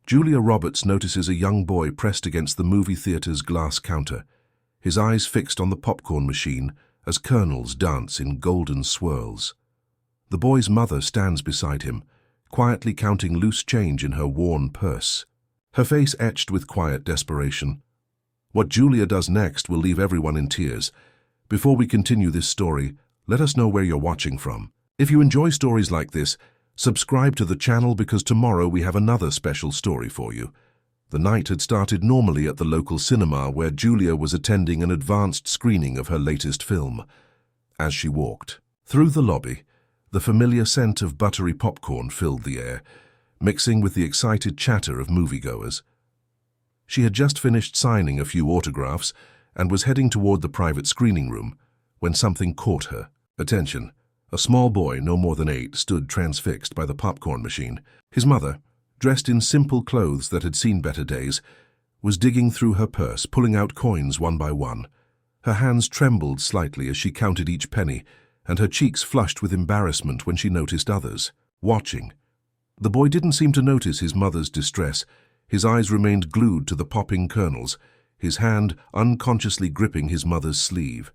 Julia Roberts notices a young boy pressed against the movie theater's glass counter, his eyes fixed on the popcorn machine as kernels dance in golden swirls. The boy's mother stands beside him, quietly counting loose change in her worn purse, her face etched with quiet desperation. What Julia does next will leave everyone in tears. Before we continue this story, let us know where you're watching from. If you enjoy stories like this, subscribe to the channel because tomorrow we have another special story for you. The night had started normally at the local cinema where Julia was attending an advanced screening of her latest film. As she walked through the lobby, the familiar scent of buttery popcorn filled the air, mixing with the excited chatter of moviegoers. She had just finished signing a few autographs and was heading toward the private screening room when something caught her attention. A small boy, no more than 8, stood transfixed by the popcorn machine. His mother, dressed in simple clothes that had seen better days, was digging through her purse, pulling out coins one by one. Her hands trembled slightly as she counted each penny, and her cheeks flushed with embarrassment when she noticed others watching. The boy didn't seem to notice his mother's distress. His eyes remained glued to the popping kernels, his hand unconsciously gripping his mother's sleeve.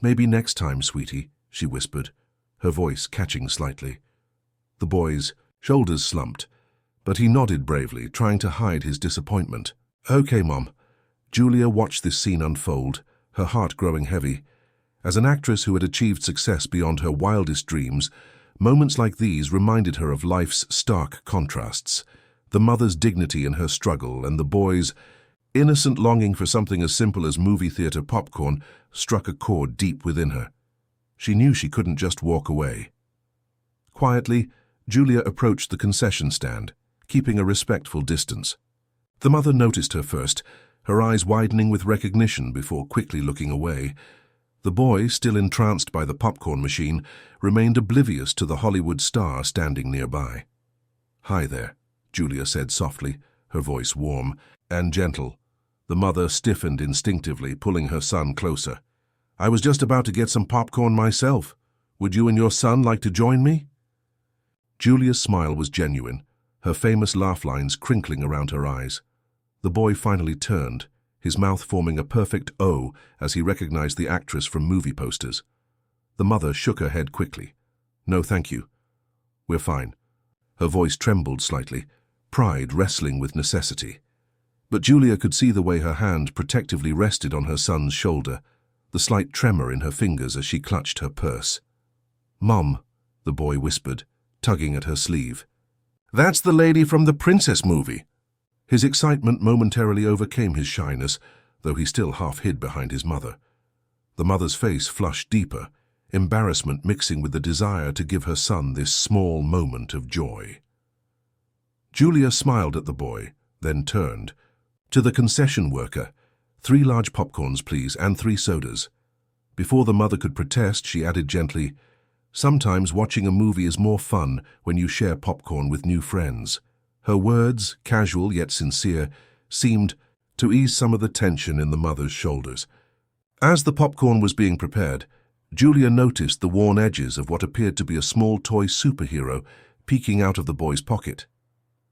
"Maybe next time, sweetie," she whispered, her voice catching slightly. The boy's shoulders slumped, but he nodded bravely, trying to hide his disappointment. "Okay, Mom." Julia watched this scene unfold, her heart growing heavy. As an actress who had achieved success beyond her wildest dreams, moments like these reminded her of life's stark contrasts. The mother's dignity in her struggle and the boy's innocent longing for something as simple as movie theater popcorn struck a chord deep within her. She knew she couldn't just walk away. Quietly, Julia approached the concession stand, keeping a respectful distance. The mother noticed her first, her eyes widening with recognition before quickly looking away. The boy, still entranced by the popcorn machine, remained oblivious to the Hollywood star standing nearby. "Hi there," Julia said softly, her voice warm and gentle. The mother stiffened instinctively, pulling her son closer. "I was just about to get some popcorn myself. Would you and your son like to join me?" Julia's smile was genuine, her famous laugh lines crinkling around her eyes. The boy finally turned, his mouth forming a perfect O as he recognized the actress from movie posters. The mother shook her head quickly. "No, thank you. We're fine." Her voice trembled slightly, pride wrestling with necessity. But Julia could see the way her hand protectively rested on her son's shoulder, the slight tremor in her fingers as she clutched her purse. "Mom," the boy whispered, tugging at her sleeve. "That's the lady from the princess movie." His excitement momentarily overcame his shyness, though he still half hid behind his mother. The mother's face flushed deeper, embarrassment mixing with the desire to give her son this small moment of joy. Julia smiled at the boy, then turned. "To the concession worker, 3 large popcorns, please, and 3 sodas." Before the mother could protest, she added gently, "Sometimes watching a movie is more fun when you share popcorn with new friends." Her words, casual yet sincere, seemed to ease some of the tension in the mother's shoulders. As the popcorn was being prepared, Julia noticed the worn edges of what appeared to be a small toy superhero peeking out of the boy's pocket.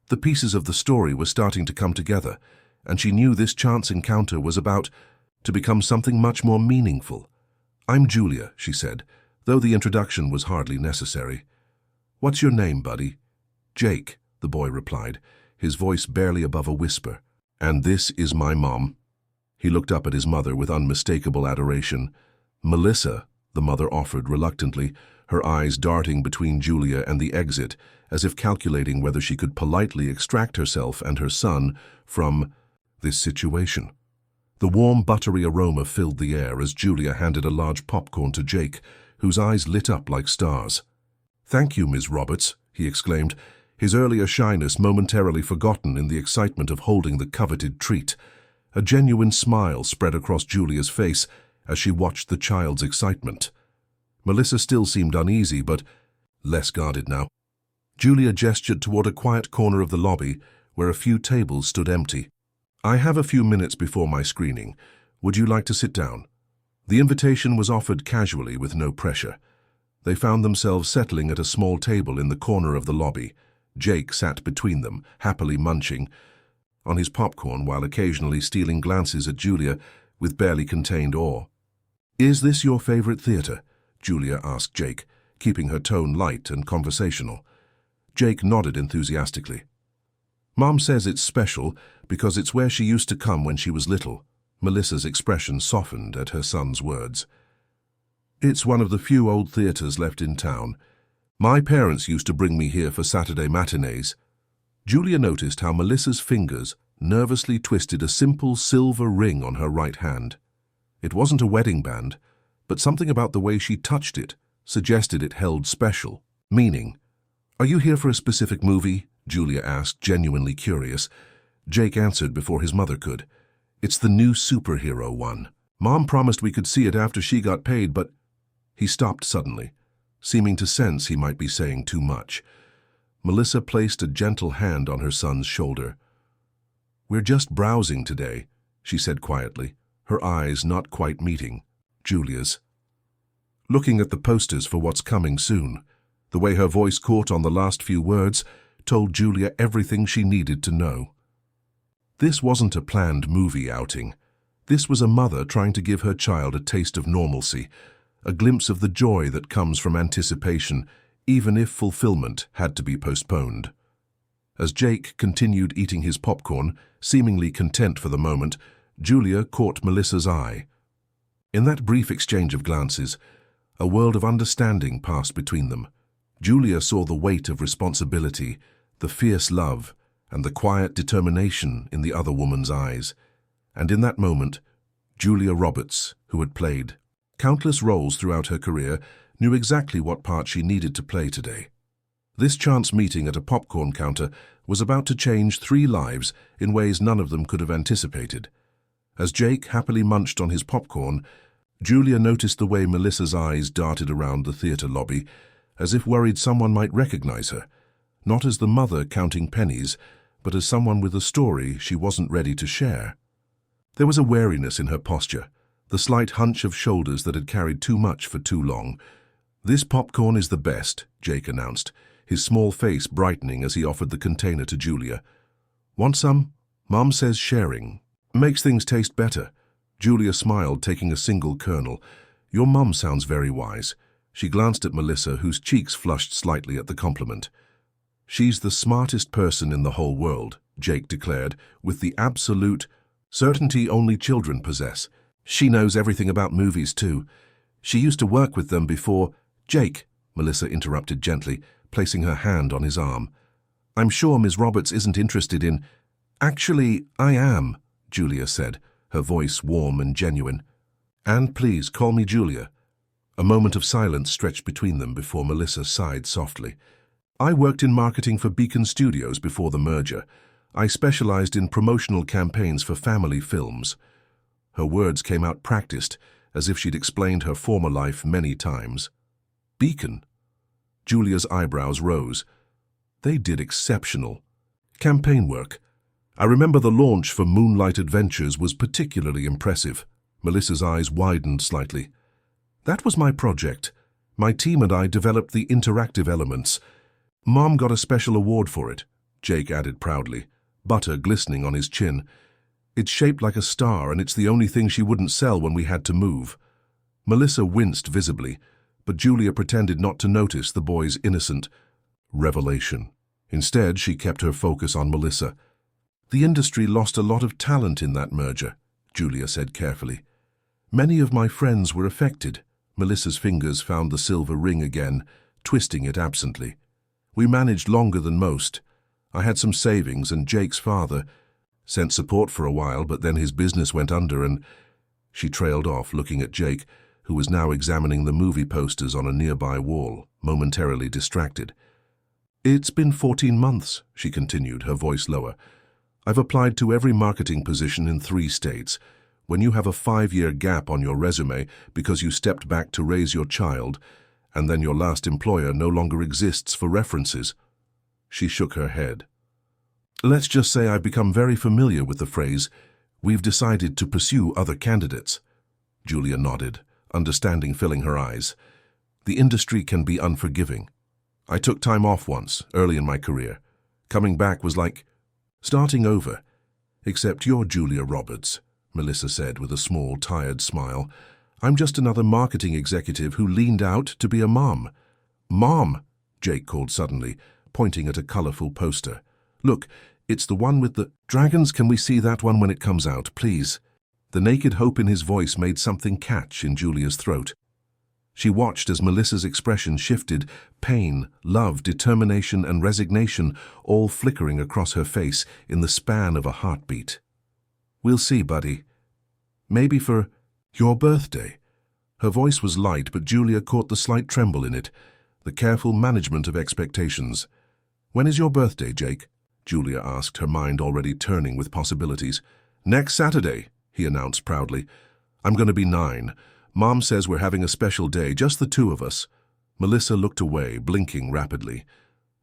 The pieces of the story were starting to come together, and she knew this chance encounter was about to become something much more meaningful. "I'm Julia," she said, though the introduction was hardly necessary. "What's your name, buddy?" "Jake," the boy replied, his voice barely above a whisper. "And this is my mom." He looked up at his mother with unmistakable adoration. "Melissa," the mother offered reluctantly, her eyes darting between Julia and the exit, as if calculating whether she could politely extract herself and her son from this situation. The warm, buttery aroma filled the air as Julia handed a large popcorn to Jake, whose eyes lit up like stars. "Thank you, Ms. Roberts," he exclaimed, his earlier shyness momentarily forgotten in the excitement of holding the coveted treat. A genuine smile spread across Julia's face as she watched the child's excitement. Melissa still seemed uneasy, but less guarded now. Julia gestured toward a quiet corner of the lobby where a few tables stood empty. "I have a few minutes before my screening. Would you like to sit down?" The invitation was offered casually with no pressure. They found themselves settling at a small table in the corner of the lobby, Jake sat between them, happily munching on his popcorn while occasionally stealing glances at Julia with barely contained awe. "Is this your favorite theater?" Julia asked Jake, keeping her tone light and conversational. Jake nodded enthusiastically. "Mom says it's special because it's where she used to come when she was little." Melissa's expression softened at her son's words. "It's one of the few old theaters left in town. My parents used to bring me here for Saturday matinees." Julia noticed how Melissa's fingers nervously twisted a simple silver ring on her right hand. It wasn't a wedding band, but something about the way she touched it suggested it held special meaning. "Are you here for a specific movie?" Julia asked, genuinely curious. Jake answered before his mother could. "It's the new superhero one. Mom promised we could see it after she got paid, but—" He stopped suddenly, seeming to sense he might be saying too much. Melissa placed a gentle hand on her son's shoulder. "We're just browsing today," she said quietly, her eyes not quite meeting Julia's. "Looking at the posters for what's coming soon." The way her voice caught on the last few words told Julia everything she needed to know. This wasn't a planned movie outing. This was a mother trying to give her child a taste of normalcy, a glimpse of the joy that comes from anticipation, even if fulfillment had to be postponed. As Jake continued eating his popcorn, seemingly content for the moment, Julia caught Melissa's eye. In that brief exchange of glances, a world of understanding passed between them. Julia saw the weight of responsibility, the fierce love, and the quiet determination in the other woman's eyes. And in that moment, Julia Roberts, who had played countless roles throughout her career, knew exactly what part she needed to play today. This chance meeting at a popcorn counter was about to change 3 lives in ways none of them could have anticipated. As Jake happily munched on his popcorn, Julia noticed the way Melissa's eyes darted around the theater lobby, as if worried someone might recognize her, not as the mother counting pennies, but as someone with a story she wasn't ready to share. There was a wariness in her posture, the slight hunch of shoulders that had carried too much for too long. "This popcorn is the best," Jake announced, his small face brightening as he offered the container to Julia. "Want some? Mom says sharing makes things taste better." Julia smiled, taking a single kernel. "Your mom sounds very wise." She glanced at Melissa, whose cheeks flushed slightly at the compliment. "She's the smartest person in the whole world," Jake declared, with the absolute certainty only children possess. "She knows everything about movies, too. She used to work with them before—" "Jake," Melissa interrupted gently, placing her hand on his arm. "I'm sure Ms. Roberts isn't interested in—" "Actually, I am," Julia said, her voice warm and genuine. "And please call me Julia." A moment of silence stretched between them before Melissa sighed softly. "I worked in marketing for Beacon Studios before the merger. I specialized in promotional campaigns for family films." Her words came out practiced, as if she'd explained her former life many times. "Beacon?" Julia's eyebrows rose. "They did exceptional campaign work. I remember the launch for Moonlight Adventures was particularly impressive." Melissa's eyes widened slightly. "That was my project. My team and I developed the interactive elements. Mom got a special award for it," Jake added proudly, butter glistening on his chin. "It's shaped like a star, and it's the only thing she wouldn't sell when we had to move." Melissa winced visibly, but Julia pretended not to notice the boy's innocent revelation. Instead, she kept her focus on Melissa. "The industry lost a lot of talent in that merger," Julia said carefully. "Many of my friends were affected." Melissa's fingers found the silver ring again, twisting it absently. "We managed longer than most. I had some savings, and Jake's father sent support for a while, but then his business went under and—" She trailed off, looking at Jake, who was now examining the movie posters on a nearby wall, momentarily distracted. "It's been 14 months, she continued, her voice lower. "I've applied to every marketing position in 3 states. When you have a 5-year gap on your resume because you stepped back to raise your child, and then your last employer no longer exists for references." She shook her head. "Let's just say I've become very familiar with the phrase, 'We've decided to pursue other candidates.'" Julia nodded, understanding filling her eyes. "The industry can be unforgiving. I took time off once, early in my career. Coming back was like starting over. Except you're Julia Roberts, Melissa said with a small, tired smile. I'm just another marketing executive who leaned out to be a mom. Mom, Jake called suddenly, pointing at a colorful poster. Look, it's the one with the dragons. Can we see that one when it comes out, please? The naked hope in his voice made something catch in Julia's throat. She watched as Melissa's expression shifted, pain, love, determination, and resignation all flickering across her face in the span of a heartbeat. We'll see, buddy. Maybe for your birthday. Her voice was light, but Julia caught the slight tremble in it, the careful management of expectations. When is your birthday, Jake? Julia asked, her mind already turning with possibilities. Next Saturday, he announced proudly. I'm going to be 9. Mom says we're having a special day, just the 2 of us. Melissa looked away, blinking rapidly.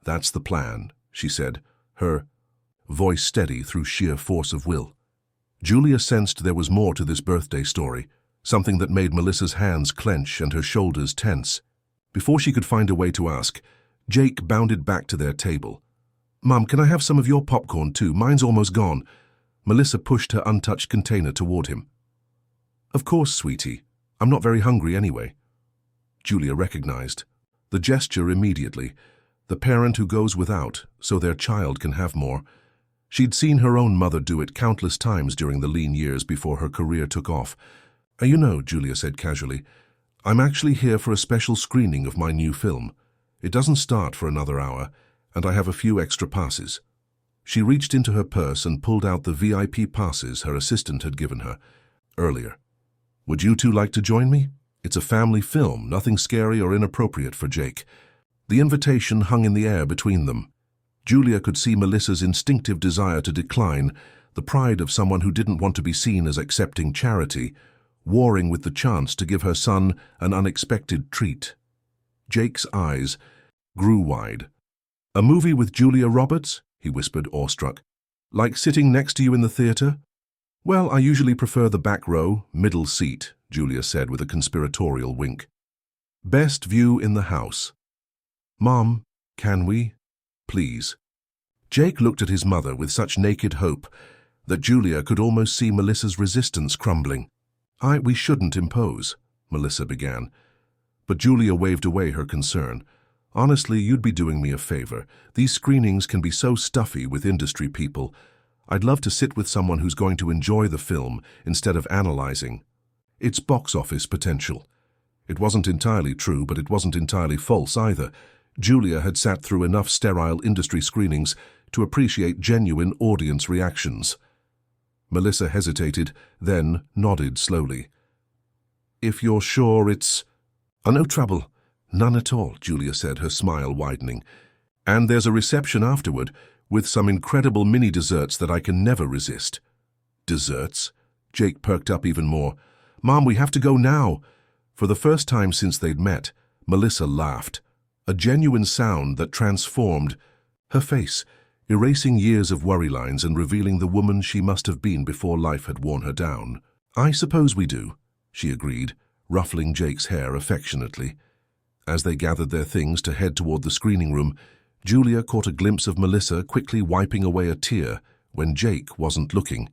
That's the plan, she said, her voice steady through sheer force of will. Julia sensed there was more to this birthday story, something that made Melissa's hands clench and her shoulders tense. Before she could find a way to ask, Jake bounded back to their table. Mom, can I have some of your popcorn too? Mine's almost gone. Melissa pushed her untouched container toward him. Of course, sweetie. I'm not very hungry anyway. Julia recognized the gesture immediately, the parent who goes without so their child can have more. She'd seen her own mother do it countless times during the lean years before her career took off. You know, Julia said casually, I'm actually here for a special screening of my new film. It doesn't start for another hour, and I have a few extra passes. She reached into her purse and pulled out the VIP passes her assistant had given her earlier. Would you two like to join me? It's a family film, nothing scary or inappropriate for Jake. The invitation hung in the air between them. Julia could see Melissa's instinctive desire to decline, the pride of someone who didn't want to be seen as accepting charity, warring with the chance to give her son an unexpected treat. Jake's eyes grew wide. A movie with Julia Roberts? He whispered, awestruck. Like sitting next to you in the theater? Well, I usually prefer the back row, middle seat, Julia said with a conspiratorial wink. Best view in the house. Mom, can we? Please. Jake looked at his mother with such naked hope that Julia could almost see Melissa's resistance crumbling. We shouldn't impose, Melissa began. But Julia waved away her concern. Honestly, you'd be doing me a favor. These screenings can be so stuffy with industry people. I'd love to sit with someone who's going to enjoy the film instead of analyzing its box office potential. It wasn't entirely true, but it wasn't entirely false either. Julia had sat through enough sterile industry screenings to appreciate genuine audience reactions. Melissa hesitated, then nodded slowly. If you're sure it's... no trouble. None at all, Julia said, her smile widening. And there's a reception afterward, with some incredible mini desserts that I can never resist. Desserts? Jake perked up even more. Mom, we have to go now. For the first time since they'd met, Melissa laughed, a genuine sound that transformed her face, erasing years of worry lines and revealing the woman she must have been before life had worn her down. I suppose we do, she agreed, ruffling Jake's hair affectionately. As they gathered their things to head toward the screening room, Julia caught a glimpse of Melissa quickly wiping away a tear when Jake wasn't looking.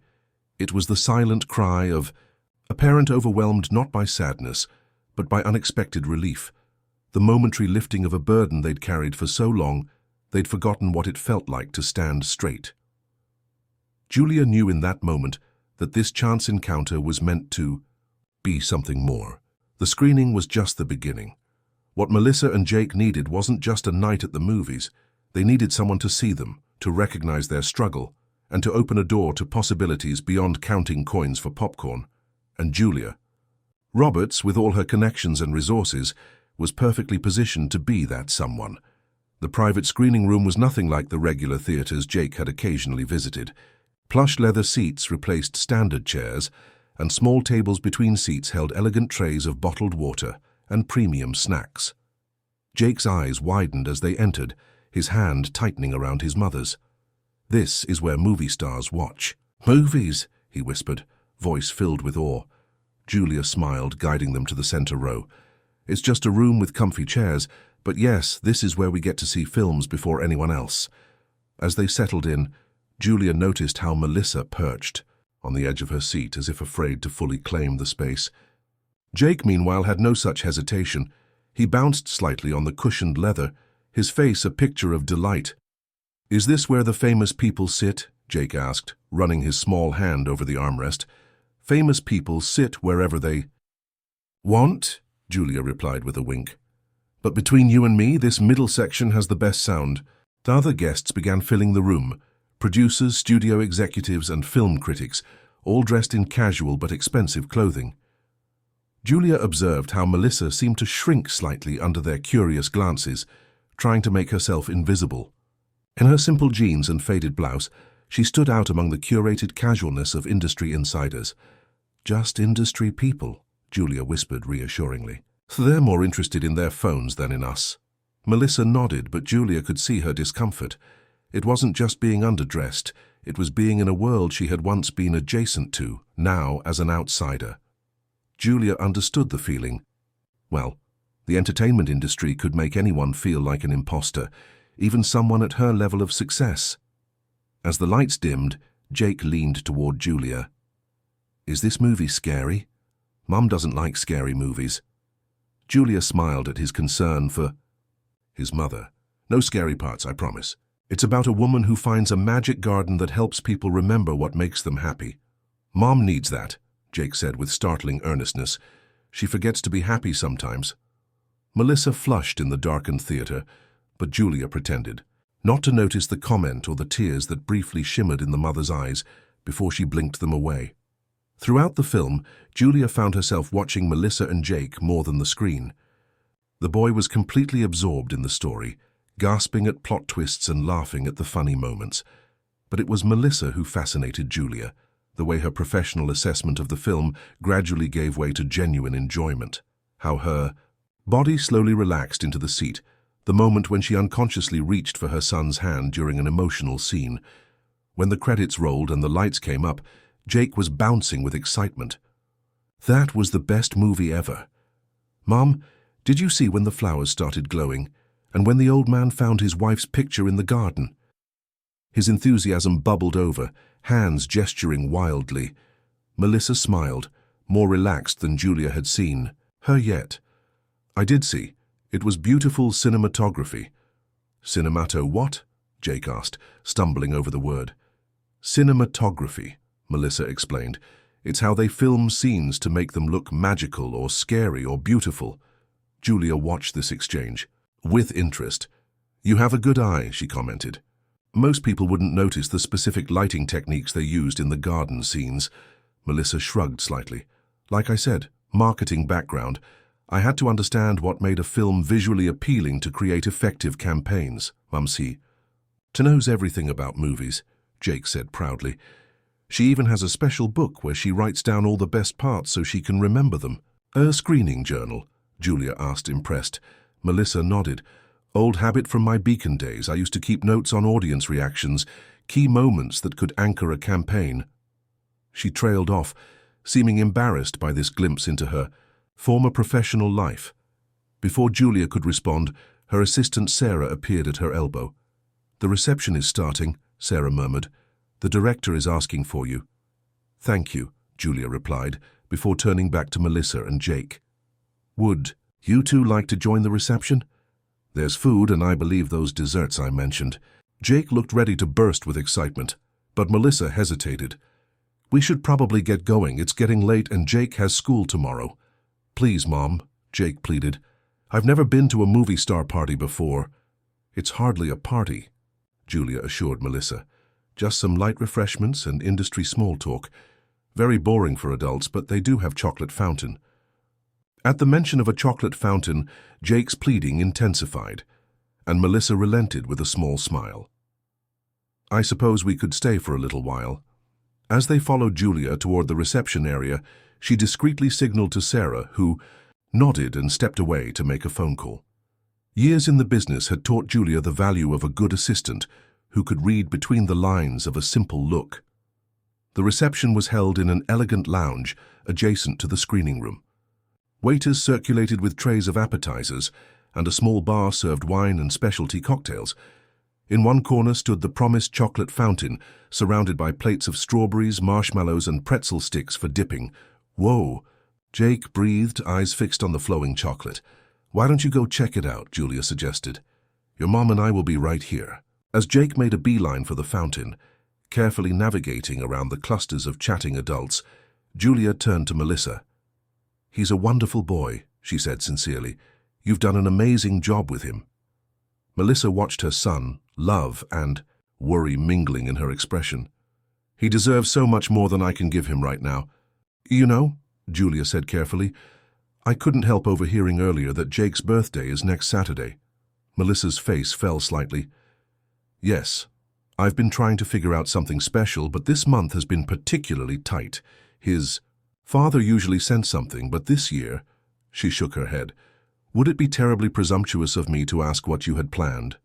It was the silent cry of a parent overwhelmed not by sadness, but by unexpected relief, the momentary lifting of a burden they'd carried for so long they'd forgotten what it felt like to stand straight. Julia knew in that moment that this chance encounter was meant to be something more. The screening was just the beginning. What Melissa and Jake needed wasn't just a night at the movies. They needed someone to see them, to recognize their struggle, and to open a door to possibilities beyond counting coins for popcorn. And Julia Roberts, with all her connections and resources, was perfectly positioned to be that someone. The private screening room was nothing like the regular theaters Jake had occasionally visited. Plush leather seats replaced standard chairs, and small tables between seats held elegant trays of bottled water and premium snacks. Jake's eyes widened as they entered, his hand tightening around his mother's. This is where movie stars watch. Movies, he whispered, voice filled with awe. Julia smiled, guiding them to the center row. It's just a room with comfy chairs, but yes, this is where we get to see films before anyone else. As they settled in, Julia noticed how Melissa perched on the edge of her seat as if afraid to fully claim the space. Jake, meanwhile, had no such hesitation. He bounced slightly on the cushioned leather, his face a picture of delight. "Is this where the famous people sit?" Jake asked, running his small hand over the armrest. "Famous people sit wherever they want," Julia replied with a wink. "But between you and me, this middle section has the best sound." The other guests began filling the room, producers, studio executives, and film critics, all dressed in casual but expensive clothing. Julia observed how Melissa seemed to shrink slightly under their curious glances, trying to make herself invisible. In her simple jeans and faded blouse, she stood out among the curated casualness of industry insiders. "Just industry people," Julia whispered reassuringly. "They're more interested in their phones than in us." Melissa nodded, but Julia could see her discomfort. It wasn't just being underdressed, it was being in a world she had once been adjacent to, now as an outsider. Julia understood the feeling. Well, the entertainment industry could make anyone feel like an imposter, even someone at her level of success. As the lights dimmed, Jake leaned toward Julia. "Is this movie scary? Mum doesn't like scary movies." Julia smiled at his concern for his mother. "No scary parts, I promise. It's about a woman who finds a magic garden that helps people remember what makes them happy. Mom needs that," Jake said with startling earnestness. "She forgets to be happy sometimes." Melissa flushed in the darkened theater, but Julia pretended not to notice the comment or the tears that briefly shimmered in the mother's eyes before she blinked them away. Throughout the film, Julia found herself watching Melissa and Jake more than the screen. The boy was completely absorbed in the story, gasping at plot twists and laughing at the funny moments. But it was Melissa who fascinated Julia, the way her professional assessment of the film gradually gave way to genuine enjoyment. How her body slowly relaxed into the seat, the moment when she unconsciously reached for her son's hand during an emotional scene. When the credits rolled and the lights came up, Jake was bouncing with excitement. "That was the best movie ever. Mom, did you see when the flowers started glowing, and when the old man found his wife's picture in the garden?" His enthusiasm bubbled over, hands gesturing wildly. Melissa smiled, more relaxed than Julia had seen her yet. "I did see. It was beautiful cinematography." "Cinemato what?" Jake asked, stumbling over the word. "Cinematography," Melissa explained. "It's how they film scenes to make them look magical or scary or beautiful." Julia watched this exchange with interest. "You have a good eye," she commented. "Most people wouldn't notice the specific lighting techniques they used in the garden scenes." Melissa shrugged slightly. "Like I said, marketing background. I had to understand what made a film visually appealing to create effective campaigns, Mumsy." "To knows everything about movies," Jake said proudly. "She even has a special book where she writes down all the best parts so she can remember them." "A screening journal?" Julia asked, impressed. Melissa nodded. "Old habit from my Beacon days. I used to keep notes on audience reactions, key moments that could anchor a campaign." She trailed off, seeming embarrassed by this glimpse into her former professional life. Before Julia could respond, her assistant Sarah appeared at her elbow. "The reception is starting," Sarah murmured. "The director is asking for you." "Thank you," Julia replied, before turning back to Melissa and Jake. "Would you two like to join the reception? There's food and I believe those desserts I mentioned." Jake looked ready to burst with excitement, but Melissa hesitated. "We should probably get going. It's getting late and Jake has school tomorrow." "Please, Mom," Jake pleaded. "I've never been to a movie star party before." "It's hardly a party," Julia assured Melissa. "Just some light refreshments and industry small talk. Very boring for adults, but they do have chocolate fountain." At the mention of a chocolate fountain, Jake's pleading intensified, and Melissa relented with a small smile. "I suppose we could stay for a little while." As they followed Julia toward the reception area, she discreetly signaled to Sarah, who nodded and stepped away to make a phone call. Years in the business had taught Julia the value of a good assistant who could read between the lines of a simple look. The reception was held in an elegant lounge adjacent to the screening room. Waiters circulated with trays of appetizers, and a small bar served wine and specialty cocktails. In one corner stood the promised chocolate fountain, surrounded by plates of strawberries, marshmallows, and pretzel sticks for dipping. Whoa! Jake breathed, eyes fixed on the flowing chocolate. Why don't you go check it out, Julia suggested. Your mom and I will be right here. As Jake made a beeline for the fountain, carefully navigating around the clusters of chatting adults, Julia turned to Melissa. He's a wonderful boy, she said sincerely. You've done an amazing job with him. Melissa watched her son, love and worry mingling in her expression. He deserves so much more than I can give him right now. You know, Julia said carefully, I couldn't help overhearing earlier that Jake's birthday is next Saturday. Melissa's face fell slightly. Yes, I've been trying to figure out something special, but this month has been particularly tight. His father usually sent something, but this year, she shook her head. Would it be terribly presumptuous of me to ask what you had planned?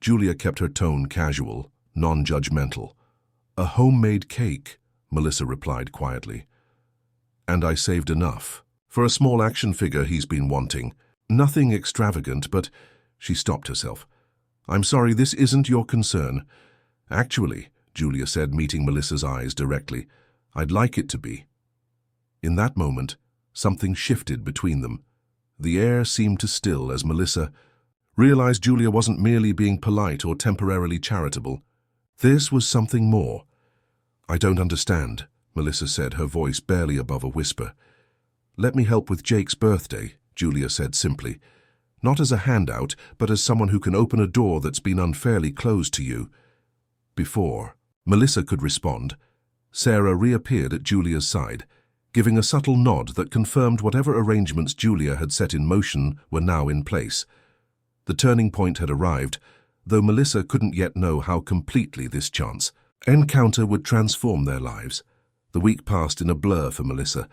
Julia kept her tone casual, non-judgmental. A homemade cake, Melissa replied quietly. And I saved enough. For a small action figure he's been wanting. Nothing extravagant, but... She stopped herself. I'm sorry, this isn't your concern. Actually, Julia said, meeting Melissa's eyes directly, I'd like it to be. In that moment, something shifted between them. The air seemed to still as Melissa realized Julia wasn't merely being polite or temporarily charitable. This was something more. I don't understand, Melissa said, her voice barely above a whisper. Let me help with Jake's birthday, Julia said simply. Not as a handout, but as someone who can open a door that's been unfairly closed to you. Before Melissa could respond, Sarah reappeared at Julia's side, giving a subtle nod that confirmed whatever arrangements Julia had set in motion were now in place. The turning point had arrived, though Melissa couldn't yet know how completely this chance encounter would transform their lives. The week passed in a blur for Melissa.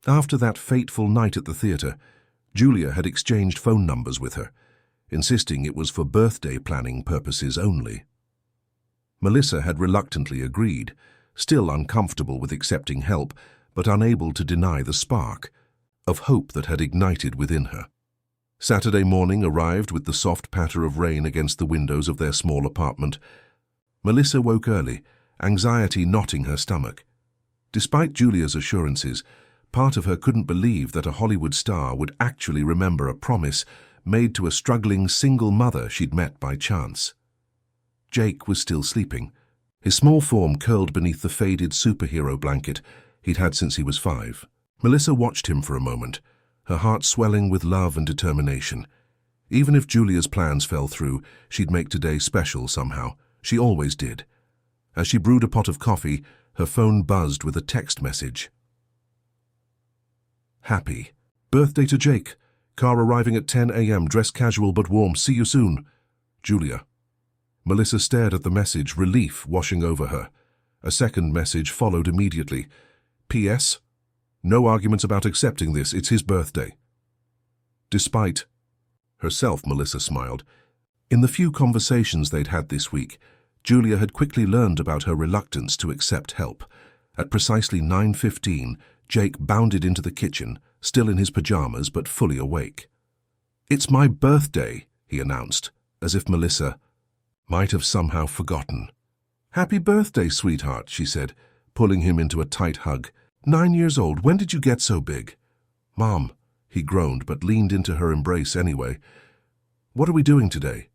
After that fateful night at the theatre, Julia had exchanged phone numbers with her, insisting it was for birthday planning purposes only. Melissa had reluctantly agreed, still uncomfortable with accepting help, but unable to deny the spark of hope that had ignited within her. Saturday morning arrived with the soft patter of rain against the windows of their small apartment. Melissa woke early, anxiety knotting her stomach. Despite Julia's assurances, part of her couldn't believe that a Hollywood star would actually remember a promise made to a struggling single mother she'd met by chance. Jake was still sleeping, his small form curled beneath the faded superhero blanket he'd had since he was 5. Melissa watched him for a moment, her heart swelling with love and determination. Even if Julia's plans fell through, she'd make today special somehow. She always did. As she brewed a pot of coffee, her phone buzzed with a text message. Happy. Birthday to Jake. Car arriving at 10 a.m. Dress casual but warm. See you soon. Julia. Melissa stared at the message, relief washing over her. A second message followed immediately. P.S. No arguments about accepting this. It's his birthday. Despite herself, Melissa smiled. In the few conversations they'd had this week, Julia had quickly learned about her reluctance to accept help. At precisely 9:15, Jake bounded into the kitchen, still in his pajamas but fully awake. It's my birthday, he announced, as if Melissa might have somehow forgotten. Happy birthday, sweetheart, she said, pulling him into a tight hug. 9 years old, when did you get so big? Mom, he groaned but leaned into her embrace anyway. What are we doing today?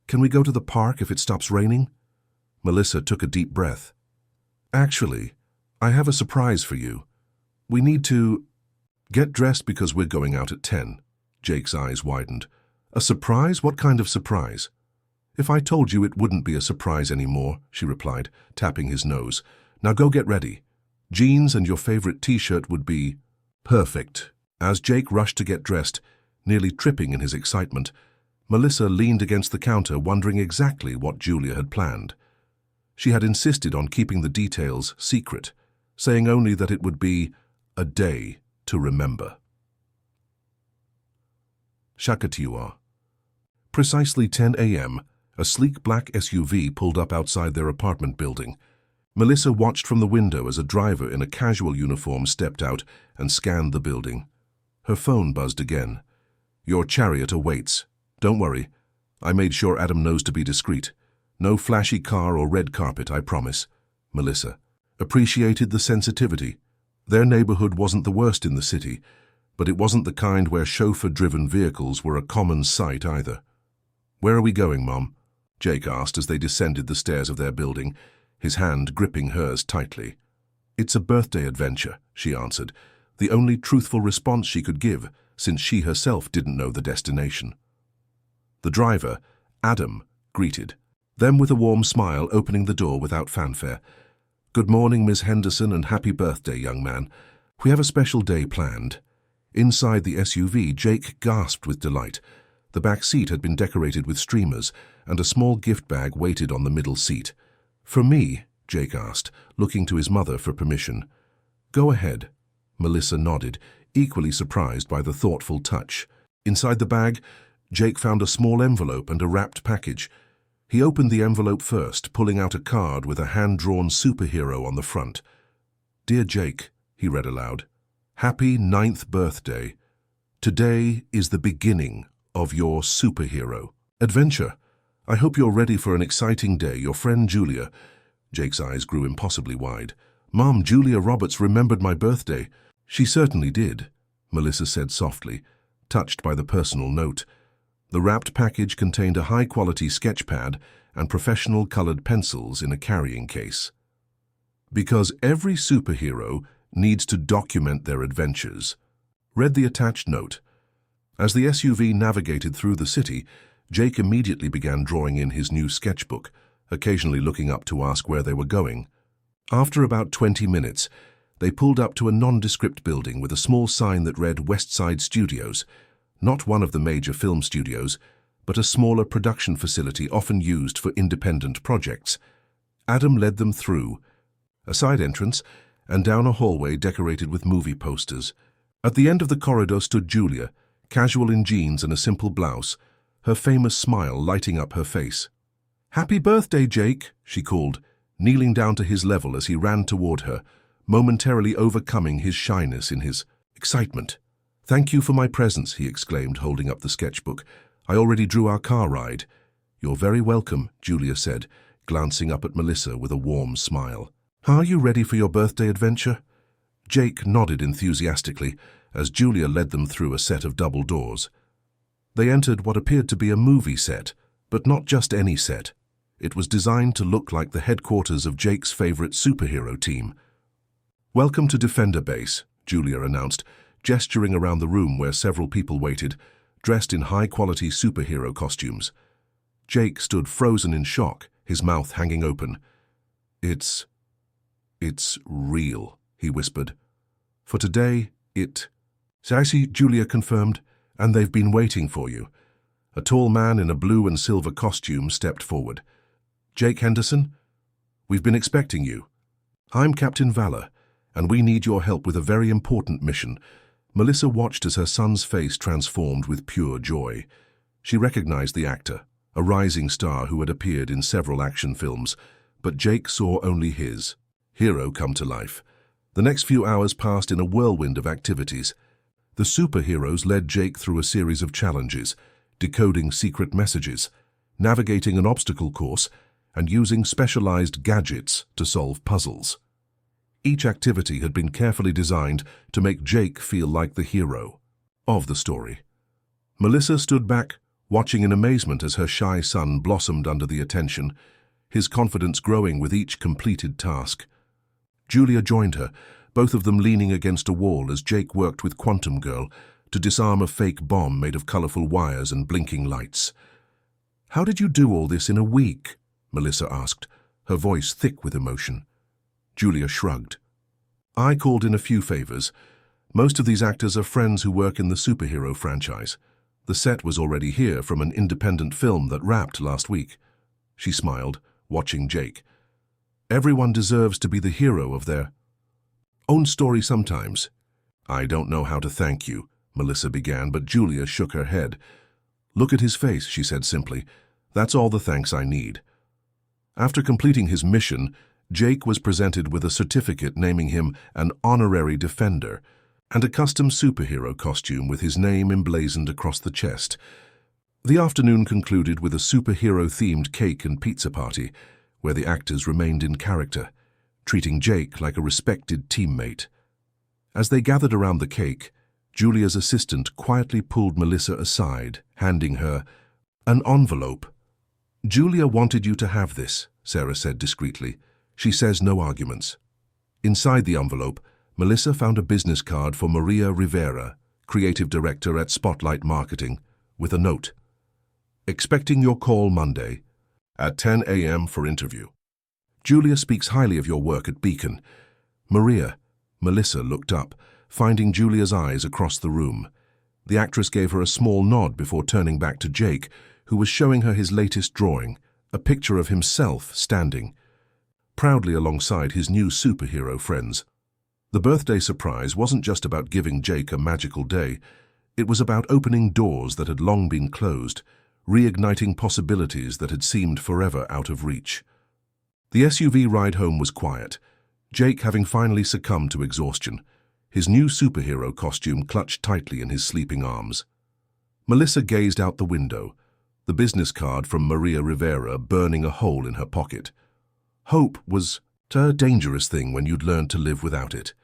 Can we go to the park if it stops raining? Melissa took a deep breath. Actually, I have a surprise for you. We need to get dressed because we're going out at 10. Jake's eyes widened. A surprise? What kind of surprise? If I told you, it wouldn't be a surprise anymore, she replied, tapping his nose. Now go get ready. Jeans and your favorite t-shirt would be perfect. As Jake rushed to get dressed, nearly tripping in his excitement, Melissa leaned against the counter, wondering exactly what Julia had planned. She had insisted on keeping the details secret, saying only that it would be a day to remember. Shakatiwa. Precisely 10 a.m., a sleek black SUV pulled up outside their apartment building. Melissa watched from the window as a driver in a casual uniform stepped out and scanned the building. Her phone buzzed again. Your chariot awaits. Don't worry. I made sure Adam knows to be discreet. No flashy car or red carpet, I promise. Melissa appreciated the sensitivity. Their neighborhood wasn't the worst in the city, but it wasn't the kind where chauffeur-driven vehicles were a common sight either. "Where are we going, Mom?" Jake asked as they descended the stairs of their building, his hand gripping hers tightly. "It's a birthday adventure," she answered, the only truthful response she could give, since she herself didn't know the destination. The driver, Adam, greeted them with a warm smile, opening the door without fanfare. "Good morning, Miss Henderson, and happy birthday, young man. We have a special day planned." Inside the SUV, Jake gasped with delight. The back seat had been decorated with streamers, and a small gift bag waited on the middle seat. "For me?" Jake asked, looking to his mother for permission. "Go ahead." Melissa nodded, equally surprised by the thoughtful touch. Inside the bag, Jake found a small envelope and a wrapped package. He opened the envelope first, pulling out a card with a hand-drawn superhero on the front. "Dear Jake," he read aloud, "happy 9th birthday. Today is the beginning of your superhero adventure. I hope you're ready for an exciting day. Your friend Julia." Jake's eyes grew impossibly wide. "Mom, Julia Roberts remembered my birthday." "She certainly did," Melissa said softly, touched by the personal note. The wrapped package contained a high-quality sketch pad and professional colored pencils in a carrying case. "Because every superhero needs to document their adventures," read the attached note. As the SUV navigated through the city, Jake immediately began drawing in his new sketchbook, occasionally looking up to ask where they were going. After about 20 minutes, they pulled up to a nondescript building with a small sign that read Westside Studios, not one of the major film studios, but a smaller production facility often used for independent projects. Adam led them through a side entrance and down a hallway decorated with movie posters. At the end of the corridor stood Julia, casual in jeans and a simple blouse, her famous smile lighting up her face. "Happy birthday, Jake," she called, kneeling down to his level as he ran toward her, momentarily overcoming his shyness in his excitement. "Thank you for my presents," he exclaimed, holding up the sketchbook. "I already drew our car ride." "You're very welcome," Julia said, glancing up at Melissa with a warm smile. "Are you ready for your birthday adventure?" Jake nodded enthusiastically as Julia led them through a set of double doors. They entered what appeared to be a movie set, but not just any set. It was designed to look like the headquarters of Jake's favorite superhero team. "Welcome to Defender Base," Julia announced, gesturing around the room where several people waited, dressed in high-quality superhero costumes. Jake stood frozen in shock, his mouth hanging open. It's real," he whispered. "For today, I see," Julia confirmed, "and they've been waiting for you." A tall man in a blue and silver costume stepped forward. "Jake Henderson, we've been expecting you. I'm Captain Valor, and we need your help with a very important mission." Melissa watched as her son's face transformed with pure joy. She recognized the actor, a rising star who had appeared in several action films, but Jake saw only his hero come to life. The next few hours passed in a whirlwind of activities. The superheroes led Jake through a series of challenges, decoding secret messages, navigating an obstacle course, and using specialized gadgets to solve puzzles. Each activity had been carefully designed to make Jake feel like the hero of the story. Melissa stood back, watching in amazement as her shy son blossomed under the attention, his confidence growing with each completed task. Julia joined her, both of them leaning against a wall as Jake worked with Quantum Girl to disarm a fake bomb made of colorful wires and blinking lights. "How did you do all this in a week?" Melissa asked, her voice thick with emotion. Julia shrugged. "I called in a few favors. Most of these actors are friends who work in the superhero franchise. The set was already here from an independent film that wrapped last week." She smiled, watching Jake. "Everyone deserves to be the hero of their own story sometimes." "I don't know how to thank you," Melissa began, but Julia shook her head. "Look at his face," she said simply. "That's all the thanks I need." After completing his mission, Jake was presented with a certificate naming him an honorary defender and a custom superhero costume with his name emblazoned across the chest. The afternoon concluded with a superhero-themed cake and pizza party, where the actors remained in character, treating Jake like a respected teammate. As they gathered around the cake, Julia's assistant quietly pulled Melissa aside, handing her an envelope. "Julia wanted you to have this," Sarah said discreetly. "She says no arguments." Inside the envelope, Melissa found a business card for Maria Rivera, creative director at Spotlight Marketing, with a note. "Expecting your call Monday at 10 a.m. for interview. Julia speaks highly of your work at Beacon." Melissa looked up, finding Julia's eyes across the room. The actress gave her a small nod before turning back to Jake, who was showing her his latest drawing, a picture of himself standing proudly alongside his new superhero friends. The birthday surprise wasn't just about giving Jake a magical day. It was about opening doors that had long been closed, reigniting possibilities that had seemed forever out of reach. The SUV ride home was quiet, Jake having finally succumbed to exhaustion, his new superhero costume clutched tightly in his sleeping arms. Melissa gazed out the window, the business card from Maria Rivera burning a hole in her pocket. Hope was a dangerous thing when you'd learned to live without it.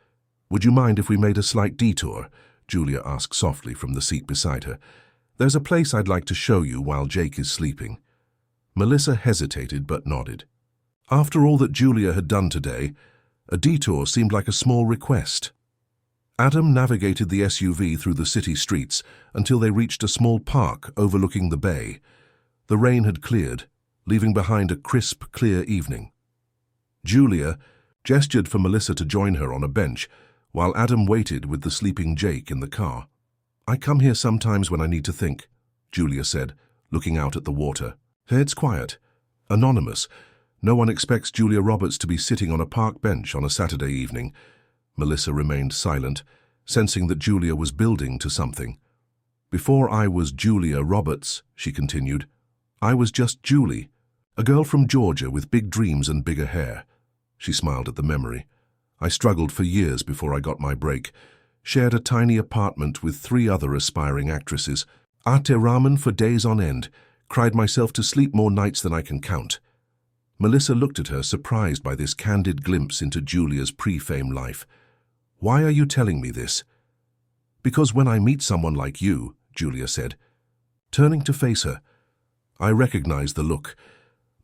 "Would you mind if we made a slight detour?" Julia asked softly from the seat beside her. "There's a place I'd like to show you while Jake is sleeping." Melissa hesitated but nodded. After all that Julia had done today, a detour seemed like a small request. Adam navigated the SUV through the city streets until they reached a small park overlooking the bay. The rain had cleared, leaving behind a crisp, clear evening. Julia gestured for Melissa to join her on a bench, while Adam waited with the sleeping Jake in the car. "I come here sometimes when I need to think," Julia said, looking out at the water. "It's quiet, anonymous. No one expects Julia Roberts to be sitting on a park bench on a Saturday evening." Melissa remained silent, sensing that Julia was building to something. "Before I was Julia Roberts," she continued, "I was just Julie, a girl from Georgia with big dreams and bigger hair." She smiled at the memory. "I struggled for years before I got my break. Shared a tiny apartment with 3 other aspiring actresses. Ate ramen for days on end. Cried myself to sleep more nights than I can count." Melissa looked at her, surprised by this candid glimpse into Julia's pre-fame life. "Why are you telling me this?" "Because when I meet someone like you," Julia said, turning to face her, "I recognize the look.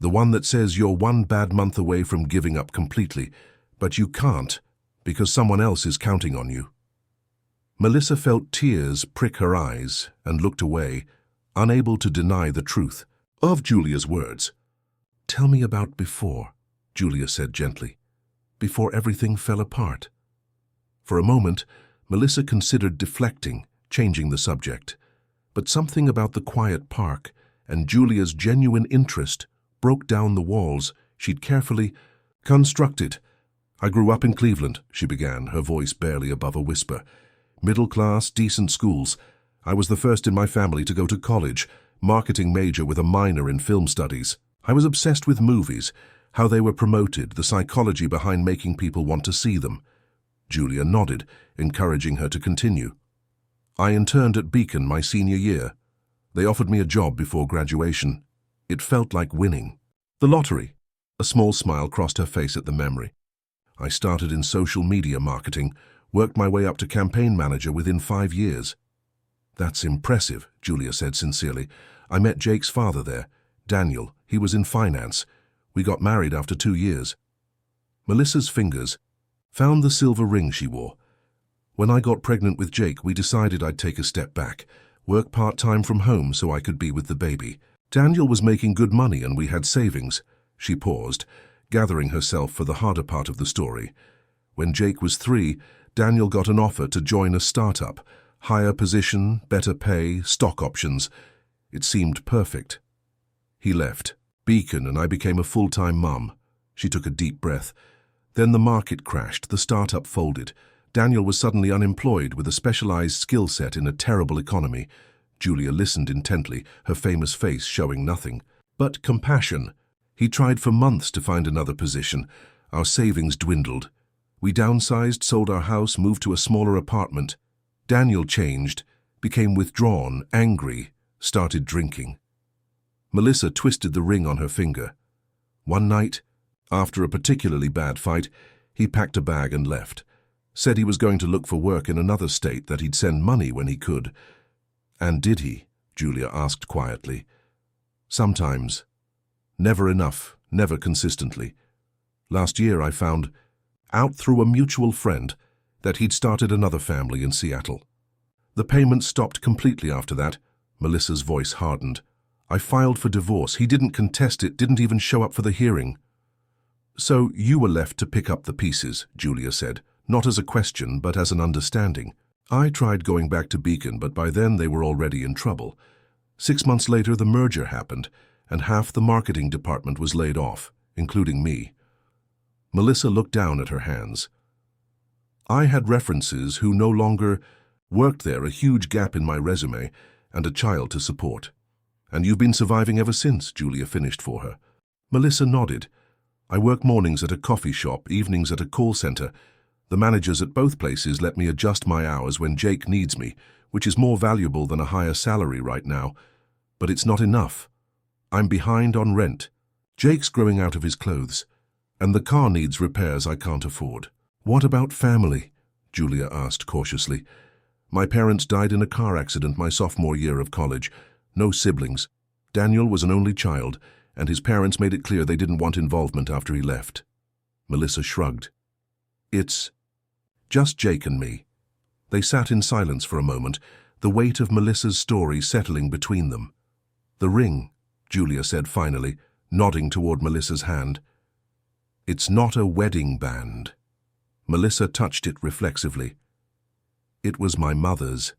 The one that says you're one bad month away from giving up completely, but you can't because someone else is counting on you." Melissa felt tears prick her eyes and looked away, unable to deny the truth of Julia's words. "Tell me about before," Julia said gently. "Before everything fell apart." For a moment, Melissa considered deflecting, changing the subject. But something about the quiet park and Julia's genuine interest broke down the walls she'd carefully constructed. "I grew up in Cleveland," she began, her voice barely above a whisper. "Middle class, decent schools. I was the first in my family to go to college, marketing major with a minor in film studies. I was obsessed with movies, how they were promoted, the psychology behind making people want to see them." Julia nodded, encouraging her to continue. "I interned at Beacon my senior year. They offered me a job before graduation. It felt like winning. The lottery." A small smile crossed her face at the memory. "I started in social media marketing, worked my way up to campaign manager within 5 years." "That's impressive," Julia said sincerely. "I met Jake's father there, Daniel. He was in finance. We got married after 2 years." Melissa's fingers found the silver ring she wore. "When I got pregnant with Jake, we decided I'd take a step back, work part-time from home so I could be with the baby. Daniel was making good money and we had savings." She paused, gathering herself for the harder part of the story. "When Jake was 3, Daniel got an offer to join a startup. Higher position, better pay, stock options. It seemed perfect. He left Beacon and I became a full-time mum." She took a deep breath. "Then the market crashed, the startup folded. Daniel was suddenly unemployed with a specialized skill set in a terrible economy." Julia listened intently, her famous face showing nothing but compassion. "He tried for months to find another position. Our savings dwindled. We downsized, sold our house, moved to a smaller apartment. Daniel changed, became withdrawn, angry, started drinking. Melissa twisted the ring on her finger. One night, after a particularly bad fight, he packed a bag and left. Said he was going to look for work in another state, that he'd send money when he could. And did he? Julia asked quietly. Sometimes. Never enough, never consistently. Last year I found, out through a mutual friend, that he'd started another family in Seattle. The payments stopped completely after that. Melissa's voice hardened. I filed for divorce. He didn't contest it, didn't even show up for the hearing. So you were left to pick up the pieces, Julia said, not as a question, but as an understanding. I tried going back to Beacon, but by then they were already in trouble. 6 months later, the merger happened, and half the marketing department was laid off, including me. Melissa looked down at her hands. I had references who no longer worked there, a huge gap in my resume, and a child to support. And you've been surviving ever since, Julia finished for her. Melissa nodded. I work mornings at a coffee shop, evenings at a call center. The managers at both places let me adjust my hours when Jake needs me, which is more valuable than a higher salary right now. But it's not enough. I'm behind on rent. Jake's growing out of his clothes, and the car needs repairs I can't afford. What about family? Julia asked cautiously. My parents died in a car accident my sophomore year of college. No siblings. Daniel was an only child, and his parents made it clear they didn't want involvement after he left. Melissa shrugged. It's just Jake and me. They sat in silence for a moment, the weight of Melissa's story settling between them. The ring, Julia said finally, nodding toward Melissa's hand. It's not a wedding band. Melissa touched it reflexively. It was my mother's.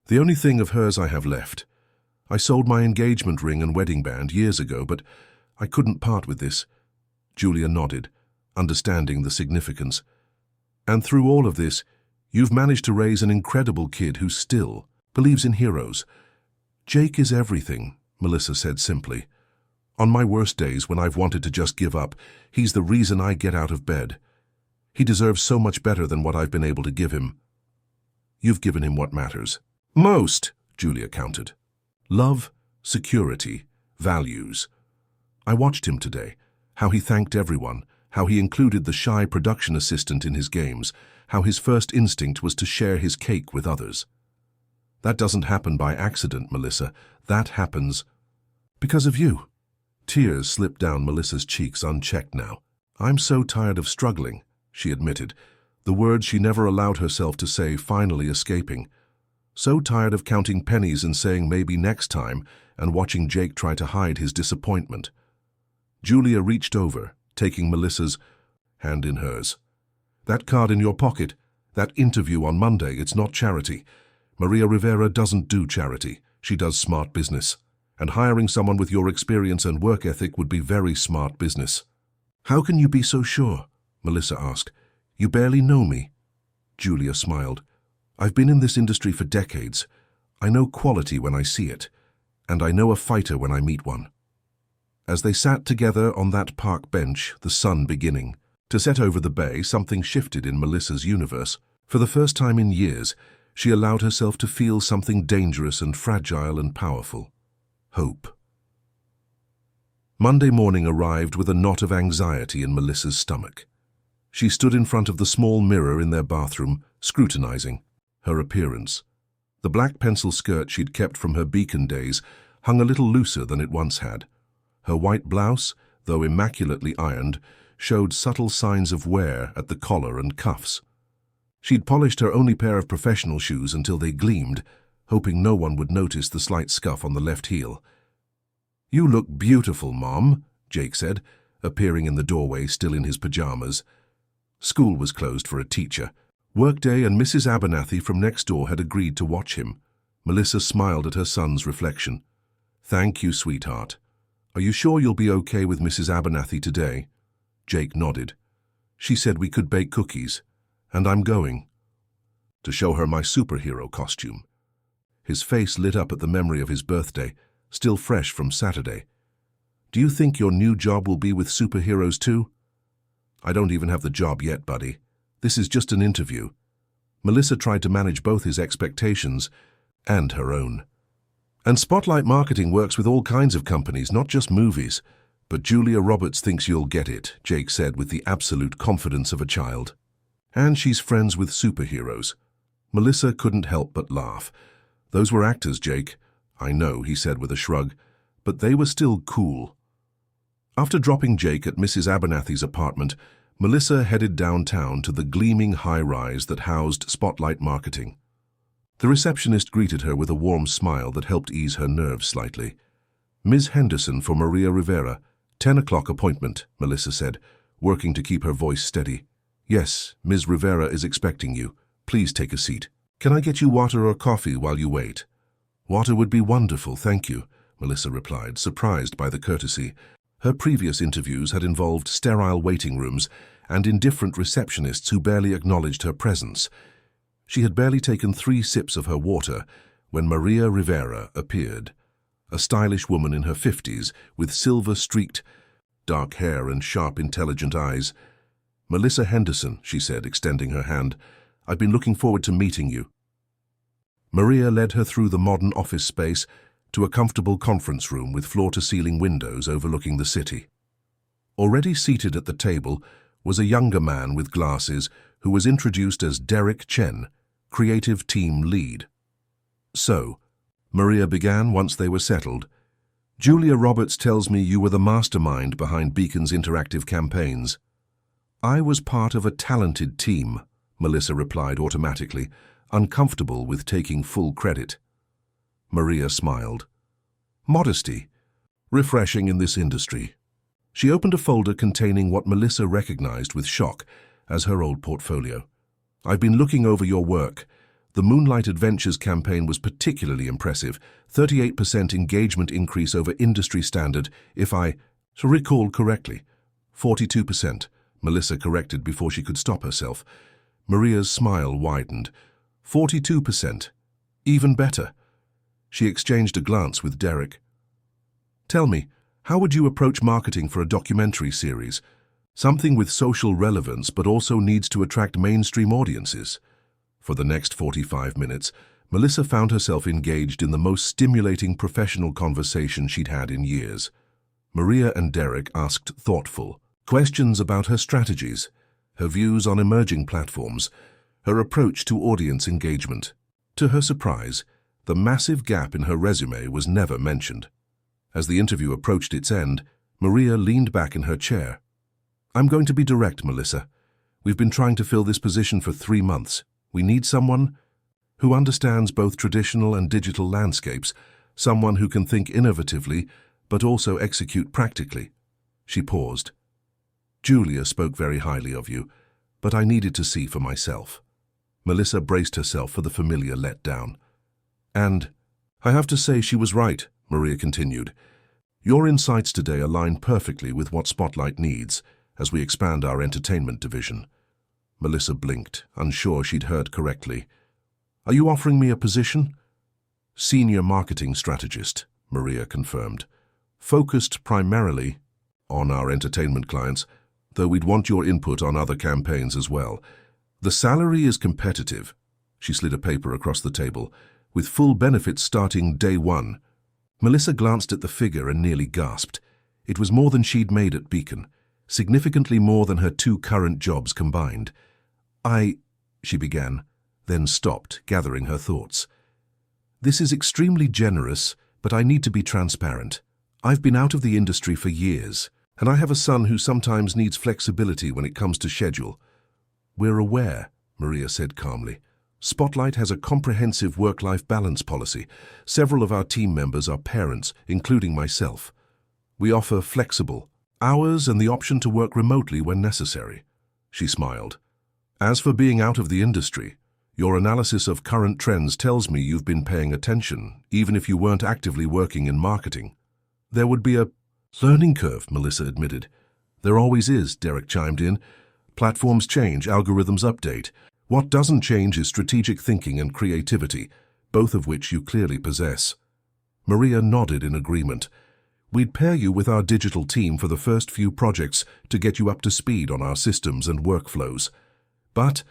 The only thing of hers I have left. I sold my engagement ring and wedding band years ago, but I couldn't part with this. Julia nodded, understanding the significance. And through all of this, you've managed to raise an incredible kid who still believes in heroes. Jake is everything, Melissa said simply. On my worst days, when I've wanted to just give up, he's the reason I get out of bed. He deserves so much better than what I've been able to give him. You've given him what matters. Most, Julia countered. Love, security, values. I watched him today, how he thanked everyone, how he included the shy production assistant in his games, how his first instinct was to share his cake with others. That doesn't happen by accident, Melissa. That happens because of you. Tears slipped down Melissa's cheeks unchecked now. I'm so tired of struggling, she admitted, the words she never allowed herself to say finally escaping. So tired of counting pennies and saying maybe next time and watching Jake try to hide his disappointment. Julia reached over, taking Melissa's hand in hers. That card in your pocket, that interview on Monday, it's not charity. Maria Rivera doesn't do charity. She does smart business. And hiring someone with your experience and work ethic would be very smart business. How can you be so sure? Melissa asked. You barely know me. Julia smiled. I've been in this industry for decades. I know quality when I see it, and I know a fighter when I meet one. As they sat together on that park bench, the sun beginning to set over the bay, something shifted in Melissa's universe. For the first time in years, she allowed herself to feel something dangerous and fragile and powerful. Hope. Monday morning arrived with a knot of anxiety in Melissa's stomach. She stood in front of the small mirror in their bathroom, scrutinizing her appearance. The black pencil skirt she'd kept from her Beacon days hung a little looser than it once had. Her white blouse, though immaculately ironed, showed subtle signs of wear at the collar and cuffs. She'd polished her only pair of professional shoes until they gleamed, hoping no one would notice the slight scuff on the left heel. You look beautiful, Mom, Jake said, appearing in the doorway still in his pajamas. School was closed for a teacher. Workday and Mrs. Abernathy from next door had agreed to watch him. Melissa smiled at her son's reflection. Thank you, sweetheart. Are you sure you'll be okay with Mrs. Abernathy today? Jake nodded. She said we could bake cookies, and I'm going. To show her my superhero costume. His face lit up at the memory of his birthday, still fresh from Saturday. Do you think your new job will be with superheroes too? I don't even have the job yet, buddy. This is just an interview. Melissa tried to manage both his expectations and her own. And Spotlight Marketing works with all kinds of companies, not just movies. But Julia Roberts thinks you'll get it, Jake said with the absolute confidence of a child. And she's friends with superheroes. Melissa couldn't help but laugh. Those were actors, Jake. I know, he said with a shrug, but they were still cool. After dropping Jake at Mrs. Abernathy's apartment, Melissa headed downtown to the gleaming high-rise that housed Spotlight Marketing. The receptionist greeted her with a warm smile that helped ease her nerves slightly. Ms. Henderson for Maria Rivera, 10 o'clock appointment, Melissa said, working to keep her voice steady. Yes, Ms. Rivera is expecting you. Please take a seat. Can I get you water or coffee while you wait? Water would be wonderful, thank you, Melissa replied, surprised by the courtesy. Her previous interviews had involved sterile waiting rooms and indifferent receptionists who barely acknowledged her presence. She had barely taken 3 sips of her water when Maria Rivera appeared. A stylish woman in her 50s with silver-streaked dark hair and sharp, intelligent eyes. Melissa Henderson, she said, extending her hand. I've been looking forward to meeting you. Maria led her through the modern office space to a comfortable conference room with floor-to-ceiling windows overlooking the city. Already seated at the table was a younger man with glasses who was introduced as Derek Chen, creative team lead. So, Maria began once they were settled. Julia Roberts tells me you were the mastermind behind Beacon's interactive campaigns. I was part of a talented team, Melissa replied automatically, uncomfortable with taking full credit. Maria smiled. Modesty. Refreshing in this industry. She opened a folder containing what Melissa recognized with shock as her old portfolio. I've been looking over your work. The Moonlight Adventures campaign was particularly impressive. 38% engagement increase over industry standard, if I recall correctly. 42%, Melissa corrected before she could stop herself. Maria's smile widened. 42%. Even better. She exchanged a glance with Derek. Tell me, how would you approach marketing for a documentary series? Something with social relevance but also needs to attract mainstream audiences. For the next 45 minutes, Melissa found herself engaged in the most stimulating professional conversation she'd had in years. Maria and Derek asked thoughtful questions about her strategies, her views on emerging platforms, her approach to audience engagement. To her surprise, the massive gap in her resume was never mentioned. As the interview approached its end, Maria leaned back in her chair. I'm going to be direct, Melissa. We've been trying to fill this position for 3 months. We need someone who understands both traditional and digital landscapes, someone who can think innovatively but also execute practically. She paused. Julia spoke very highly of you, but I needed to see for myself. Melissa braced herself for the familiar letdown. And I have to say she was right, Maria continued. Your insights today align perfectly with what Spotlight needs as we expand our entertainment division. Melissa blinked, unsure she'd heard correctly. Are you offering me a position? Senior marketing strategist, Maria confirmed. Focused primarily on our entertainment clients, though we'd want your input on other campaigns as well. The salary is competitive. She slid a paper across the table, with full benefits starting day 1. Melissa glanced at the figure and nearly gasped. It was more than she'd made at Beacon, significantly more than her 2 current jobs combined. She began, then stopped, gathering her thoughts. This is extremely generous, but I need to be transparent. I've been out of the industry for years, and I have a son who sometimes needs flexibility when it comes to schedule. We're aware, Maria said calmly. Spotlight has a comprehensive work-life balance policy. Several of our team members are parents, including myself. We offer flexible hours and the option to work remotely when necessary. She smiled. As for being out of the industry, your analysis of current trends tells me you've been paying attention, even if you weren't actively working in marketing. There would be a learning curve, Melissa admitted. There always is, Derek chimed in. Platforms change, algorithms update. What doesn't change is strategic thinking and creativity, both of which you clearly possess. Maria nodded in agreement. We'd pair you with our digital team for the first few projects to get you up to speed on our systems and workflows. But,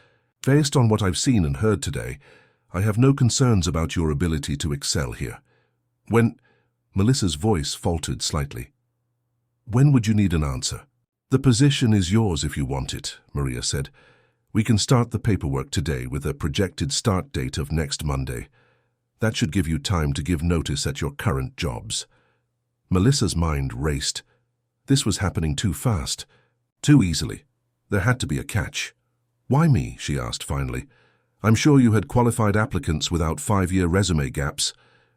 based on what I've seen and heard today, I have no concerns about your ability to excel here. When... Melissa's voice faltered slightly. When would you need an answer? The position is yours if you want it, Maria said. We can start the paperwork today with a projected start date of next Monday. That should give you time to give notice at your current jobs. Melissa's mind raced. This was happening too fast, too easily. There had to be a catch. Why me? She asked finally. I'm sure you had qualified applicants without 5-year resume gaps.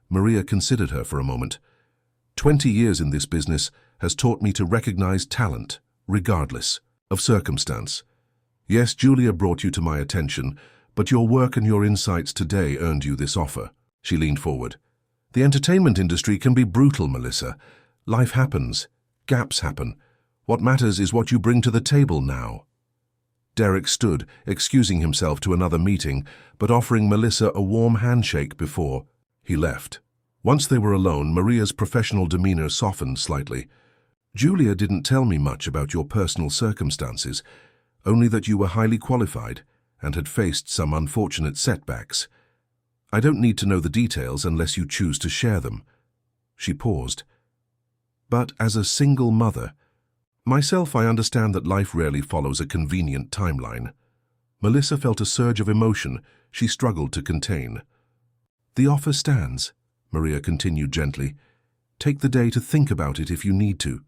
Maria considered her for a moment. 20 years in this business has taught me to recognize talent, regardless of circumstance. Yes, Julia brought you to my attention, but your work and your insights today earned you this offer. She leaned forward. The entertainment industry can be brutal, Melissa. Life happens. Gaps happen. What matters is what you bring to the table now. Derek stood, excusing himself to another meeting, but offering Melissa a warm handshake before he left. Once they were alone, Maria's professional demeanor softened slightly. Julia didn't tell me much about your personal circumstances, only that you were highly qualified and had faced some unfortunate setbacks. I don't need to know the details unless you choose to share them. She paused. But as a single mother, myself, I understand that life rarely follows a convenient timeline. Melissa felt a surge of emotion she struggled to contain. The offer stands, Maria continued gently. Take the day to think about it if you need to.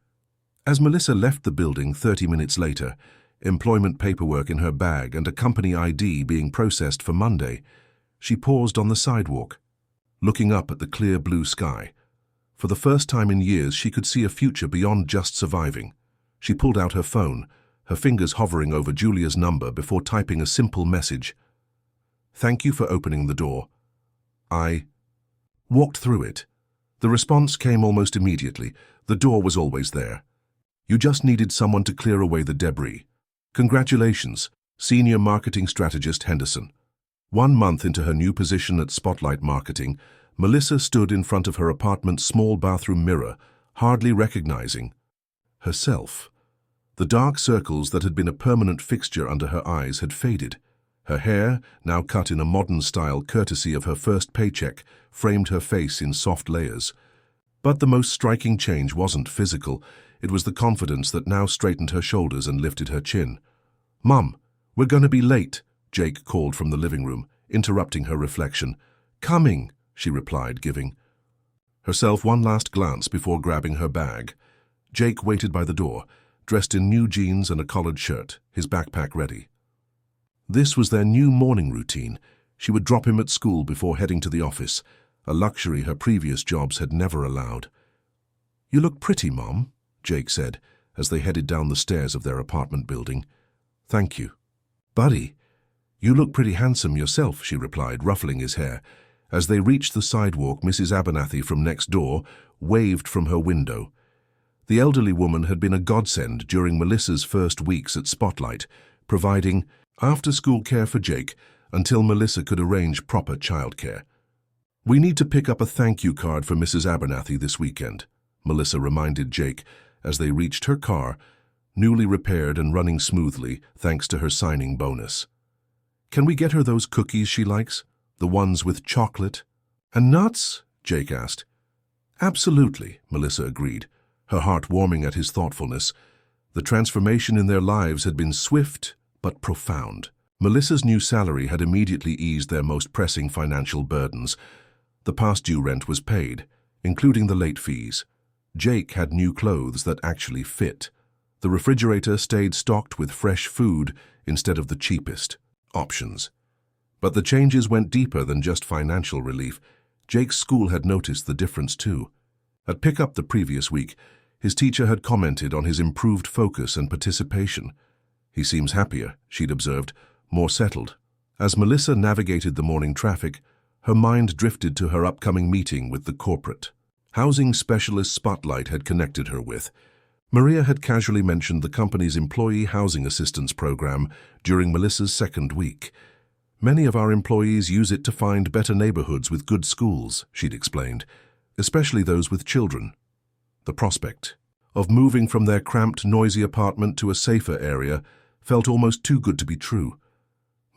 As Melissa left the building 30 minutes later, employment paperwork in her bag and a company ID being processed for Monday, she paused on the sidewalk, looking up at the clear blue sky. For the first time in years, she could see a future beyond just surviving. She pulled out her phone, her fingers hovering over Julia's number before typing a simple message. Thank you for opening the door. I walked through it. The response came almost immediately. The door was always there. You just needed someone to clear away the debris. Congratulations, Senior Marketing Strategist Henderson. 1 month into her new position at Spotlight Marketing, Melissa stood in front of her apartment's small bathroom mirror, hardly recognizing herself. The dark circles that had been a permanent fixture under her eyes had faded. Her hair, now cut in a modern style courtesy of her first paycheck, framed her face in soft layers. But the most striking change wasn't physical. It was the confidence that now straightened her shoulders and lifted her chin. Mum, we're going to be late, Jake called from the living room, interrupting her reflection. Coming, she replied, giving herself one last glance before grabbing her bag. Jake waited by the door, dressed in new jeans and a collared shirt, his backpack ready. This was their new morning routine. She would drop him at school before heading to the office, a luxury her previous jobs had never allowed. You look pretty, Mom, Jake said, as they headed down the stairs of their apartment building. Thank you. Buddy, you look pretty handsome yourself, she replied, ruffling his hair. As they reached the sidewalk, Mrs. Abernathy from next door waved from her window. The elderly woman had been a godsend during Melissa's first weeks at Spotlight, providing after-school care for Jake until Melissa could arrange proper childcare. We need to pick up a thank you card for Mrs. Abernathy this weekend, Melissa reminded Jake as they reached her car, newly repaired and running smoothly thanks to her signing bonus. Can we get her those cookies she likes? The ones with chocolate and nuts? Jake asked. Absolutely, Melissa agreed, her heart warming at his thoughtfulness. The transformation in their lives had been swift but profound. Melissa's new salary had immediately eased their most pressing financial burdens. The past due rent was paid, including the late fees. Jake had new clothes that actually fit. The refrigerator stayed stocked with fresh food instead of the cheapest options. But the changes went deeper than just financial relief. Jake's school had noticed the difference too. At pickup the previous week, his teacher had commented on his improved focus and participation. He seems happier, she'd observed, more settled. As Melissa navigated the morning traffic, her mind drifted to her upcoming meeting with the corporate housing specialist Spotlight had connected her with. Maria had casually mentioned the company's employee housing assistance program during Melissa's second week. Many of our employees use it to find better neighborhoods with good schools, she'd explained, especially those with children. The prospect of moving from their cramped, noisy apartment to a safer area felt almost too good to be true.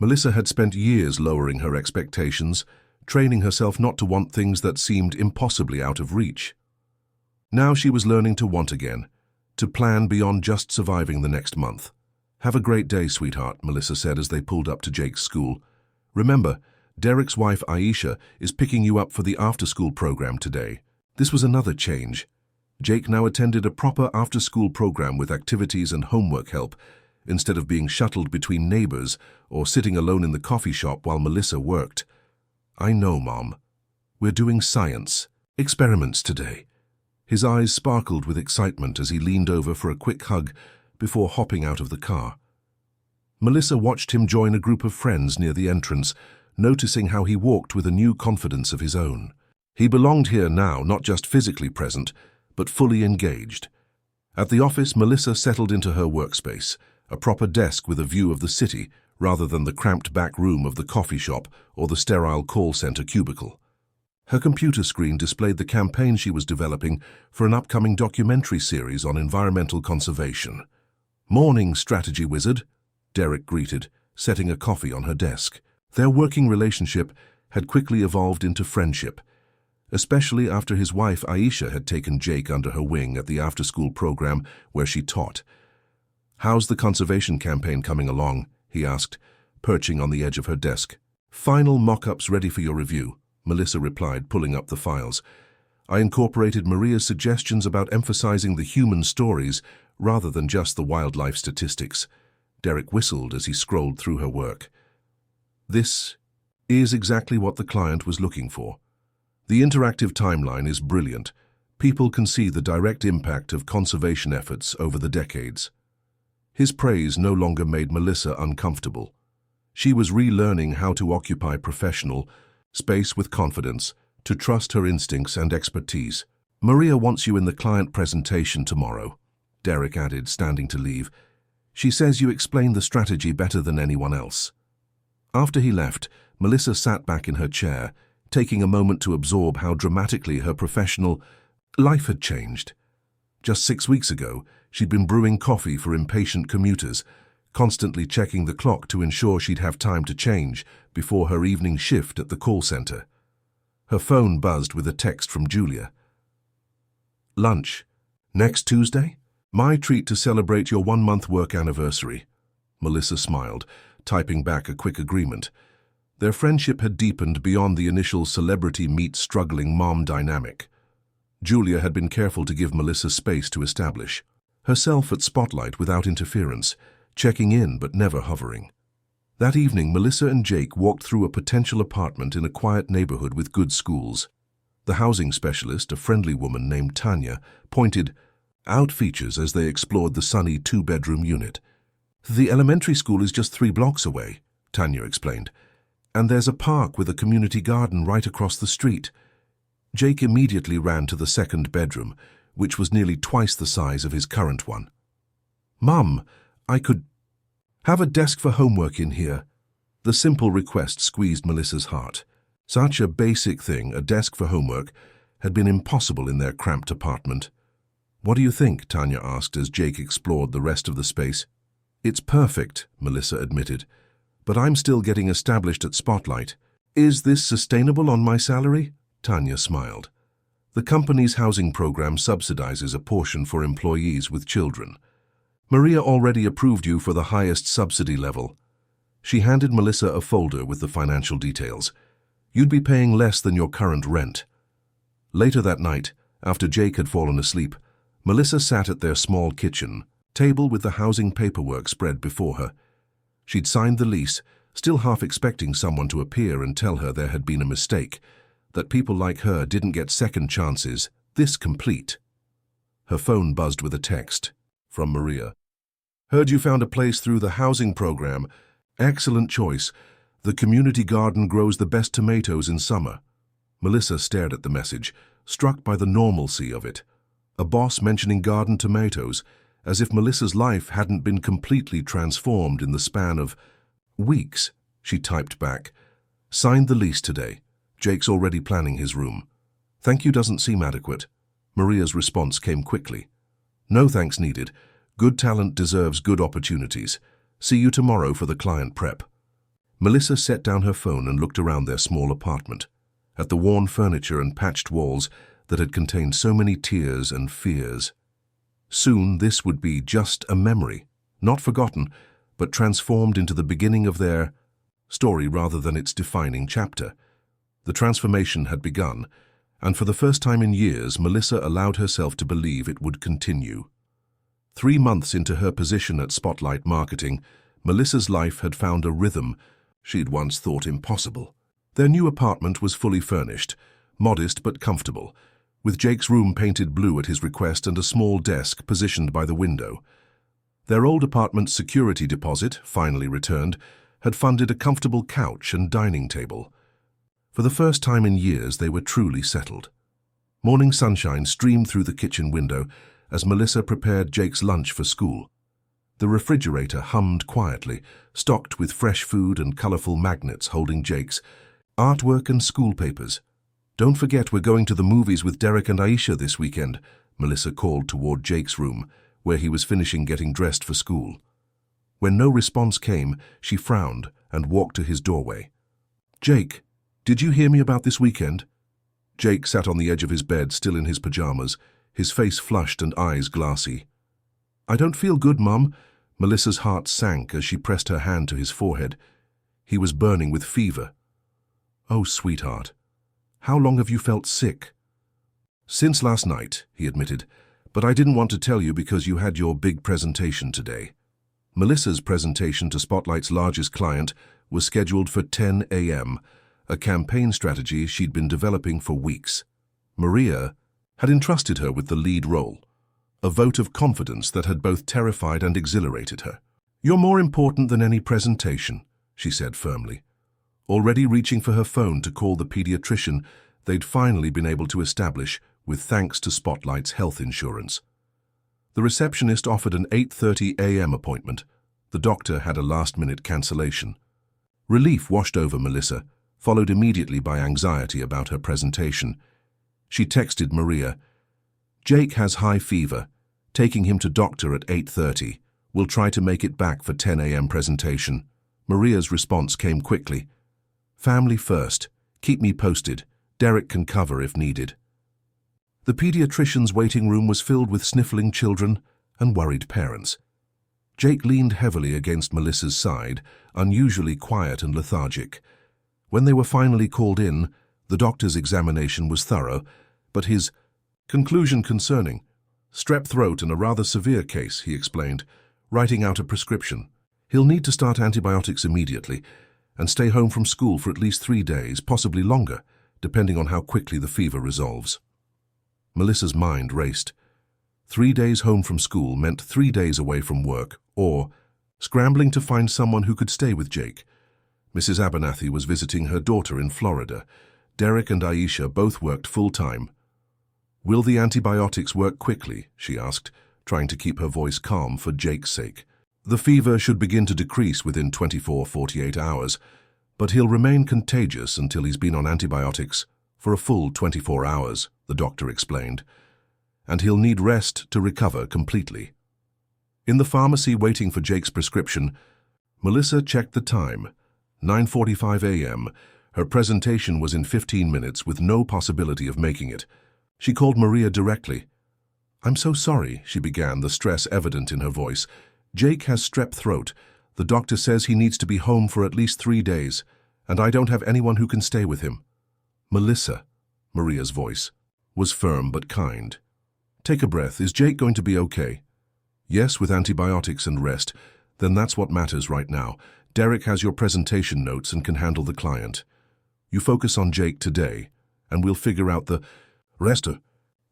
Melissa had spent years lowering her expectations, training herself not to want things that seemed impossibly out of reach. Now she was learning to want again, to plan beyond just surviving the next month. "Have a great day, sweetheart," Melissa said as they pulled up to Jake's school. "Remember, Derek's wife Aisha is picking you up for the after-school program today." This was another change. Jake now attended a proper after-school program with activities and homework help, instead of being shuttled between neighbors or sitting alone in the coffee shop while Melissa worked. "I know, Mom. We're doing science experiments today." His eyes sparkled with excitement as he leaned over for a quick hug before hopping out of the car. Melissa watched him join a group of friends near the entrance, noticing how he walked with a new confidence of his own. He belonged here now, not just physically present, but fully engaged. At the office, Melissa settled into her workspace, a proper desk with a view of the city rather than the cramped back room of the coffee shop or the sterile call center cubicle. Her computer screen displayed the campaign she was developing for an upcoming documentary series on environmental conservation. "Morning, strategy wizard," Derek greeted, setting a coffee on her desk. Their working relationship had quickly evolved into friendship, especially after his wife Aisha had taken Jake under her wing at the after-school program where she taught. "How's the conservation campaign coming along?" he asked, perching on the edge of her desk. "Final mock-ups ready for your review," Melissa replied, pulling up the files. "I incorporated Maria's suggestions about emphasizing the human stories rather than just the wildlife statistics." Derek whistled as he scrolled through her work. This is exactly what the client was looking for. The interactive timeline is brilliant. People can see the direct impact of conservation efforts over the decades. His praise no longer made Melissa uncomfortable. She was relearning how to occupy professional space with confidence, to trust her instincts and expertise. "Maria wants you in the client presentation tomorrow," Derek added, standing to leave. "She says you explained the strategy better than anyone else." After he left, Melissa sat back in her chair, taking a moment to absorb how dramatically her professional life had changed. Just 6 weeks ago, she'd been brewing coffee for impatient commuters, constantly checking the clock to ensure she'd have time to change before her evening shift at the call center. Her phone buzzed with a text from Julia. "Lunch. Next Tuesday? My treat to celebrate your 1-month work anniversary." Melissa smiled, typing back a quick agreement. Their friendship had deepened beyond the initial celebrity-meet-struggling mom dynamic. Julia had been careful to give Melissa space to establish herself at Spotlight without interference, checking in but never hovering. That evening, Melissa and Jake walked through a potential apartment in a quiet neighborhood with good schools. The housing specialist, a friendly woman named Tanya, pointed out features as they explored the sunny 2-bedroom unit. "The elementary school is just 3 blocks away," Tanya explained, "and there's a park with a community garden right across the street." Jake immediately ran to the 2nd bedroom, which was nearly twice the size of his current one. "Mum, I could have a desk for homework in here." The simple request squeezed Melissa's heart. Such a basic thing, a desk for homework, had been impossible in their cramped apartment. "What do you think?" Tanya asked as Jake explored the rest of the space. "It's perfect," Melissa admitted, "but I'm still getting established at Spotlight." "Is this sustainable on my salary?" Tanya smiled. "The company's housing program subsidizes a portion for employees with children. Maria already approved you for the highest subsidy level." She handed Melissa a folder with the financial details. "You'd be paying less than your current rent." Later that night, after Jake had fallen asleep, Melissa sat at their small kitchen table with the housing paperwork spread before her. She'd signed the lease, still half expecting someone to appear and tell her there had been a mistake, that people like her didn't get second chances this complete. Her phone buzzed with a text from Maria. "Heard you found a place through the housing program. Excellent choice. The community garden grows the best tomatoes in summer." Melissa stared at the message, struck by the normalcy of it. A boss mentioning garden tomatoes, as if Melissa's life hadn't been completely transformed in the span of weeks. She typed back, "Signed the lease today. Jake's already planning his room. Thank you doesn't seem adequate." Maria's response came quickly. "No thanks needed. Good talent deserves good opportunities. See you tomorrow for the client prep." Melissa set down her phone and looked around their small apartment. at the worn furniture and patched walls that had contained so many tears and fears. Soon this would be just a memory, not forgotten, but transformed into the beginning of their story rather than its defining chapter. The transformation had begun, and for the first time in years, Melissa allowed herself to believe it would continue. 3 months into her position at Spotlight Marketing, Melissa's life had found a rhythm she'd once thought impossible. Their new apartment was fully furnished, modest but comfortable, with Jake's room painted blue at his request and a small desk positioned by the window. Their old apartment's security deposit, finally returned, had funded a comfortable couch and dining table. For the first time in years, they were truly settled. Morning sunshine streamed through the kitchen window as Melissa prepared Jake's lunch for school. The refrigerator hummed quietly, stocked with fresh food and colorful magnets holding Jake's artwork and school papers. "Don't forget we're going to the movies with Derek and Aisha this weekend," Melissa called toward Jake's room, where he was finishing getting dressed for school. When no response came, she frowned and walked to his doorway. "Jake, did you hear me about this weekend?" Jake sat on the edge of his bed, still in his pajamas, his face flushed and eyes glassy. "I don't feel good, Mum." Melissa's heart sank as she pressed her hand to his forehead. He was burning with fever. "Oh, sweetheart, how long have you felt sick?" "Since last night," he admitted, "but I didn't want to tell you because you had your big presentation today." Melissa's presentation to Spotlight's largest client was scheduled for 10 a.m., a campaign strategy she'd been developing for weeks. Maria had entrusted her with the lead role, a vote of confidence that had both terrified and exhilarated her. "You're more important than any presentation," she said firmly. Already reaching for her phone to call the pediatrician they'd finally been able to establish with thanks to Spotlight's health insurance. The receptionist offered an 8:30 a.m. appointment. The doctor had a last-minute cancellation. Relief washed over Melissa, followed immediately by anxiety about her presentation. She texted Maria, "Jake has high fever. Taking him to doctor at 8:30. We'll try to make it back for 10 a.m. presentation." Maria's response came quickly. "Family first. Keep me posted. Derek can cover if needed." The pediatrician's waiting room was filled with sniffling children and worried parents. Jake leaned heavily against Melissa's side, unusually quiet and lethargic. When they were finally called in, the doctor's examination was thorough, but his conclusion concerning strep throat and a rather severe case, he explained, writing out a prescription. He'll need to start antibiotics immediately and stay home from school for at least 3 days, possibly longer, depending on how quickly the fever resolves. Melissa's mind raced. 3 days home from school meant 3 days away from work, or scrambling to find someone who could stay with Jake. Mrs. Abernathy was visiting her daughter in Florida. Derek and Aisha both worked full-time. "Will the antibiotics work quickly?" she asked, trying to keep her voice calm for Jake's sake. "The fever should begin to decrease within 24-48 hours, but he'll remain contagious until he's been on antibiotics for a full 24 hours, the doctor explained, and he'll need rest to recover completely." In the pharmacy waiting for Jake's prescription, Melissa checked the time. 9:45 a.m. Her presentation was in 15 minutes with no possibility of making it. She called Maria directly. "I'm so sorry," she began, the stress evident in her voice. "Jake has strep throat. The doctor says he needs to be home for at least 3 days, and I don't have anyone who can stay with him." "Melissa," Maria's voice was firm but kind. "Take a breath. Is Jake going to be okay?" "Yes, with antibiotics and rest. Then that's what matters right now. Derek has your presentation notes and can handle the client. You focus on Jake today, and we'll figure out the rest."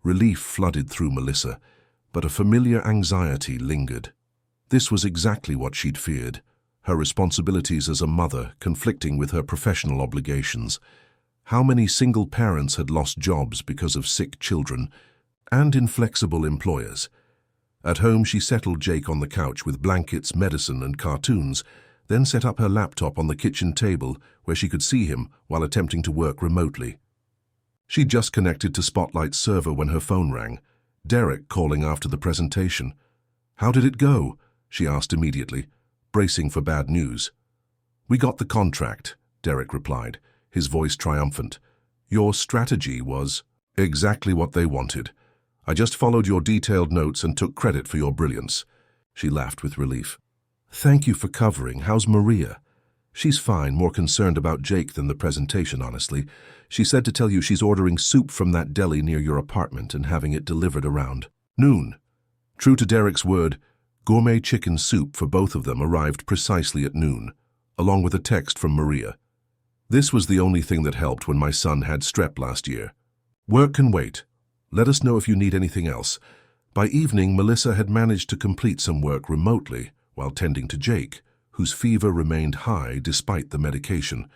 Relief flooded through Melissa, but a familiar anxiety lingered. This was exactly what she'd feared, her responsibilities as a mother conflicting with her professional obligations. How many single parents had lost jobs because of sick children and inflexible employers? At home, she settled Jake on the couch with blankets, medicine, and cartoons, then set up her laptop on the kitchen table where she could see him while attempting to work remotely. She'd just connected to Spotlight's server when her phone rang, Derek calling after the presentation. "How did it go?" she asked immediately, bracing for bad news. "We got the contract," Derek replied, his voice triumphant. Your strategy was exactly what they wanted. I just followed your detailed notes and took credit for your brilliance. She laughed with relief. Thank you for covering. How's Maria? She's fine, more concerned about Jake than the presentation, honestly. She said to tell you she's ordering soup from that deli near your apartment and having it delivered around noon. True to Derek's word, gourmet chicken soup for both of them arrived precisely at noon, along with a text from Maria. This was the only thing that helped when my son had strep last year. Work can wait. Let us know if you need anything else. By evening, Melissa had managed to complete some work remotely while tending to Jake, whose fever remained high despite the medication.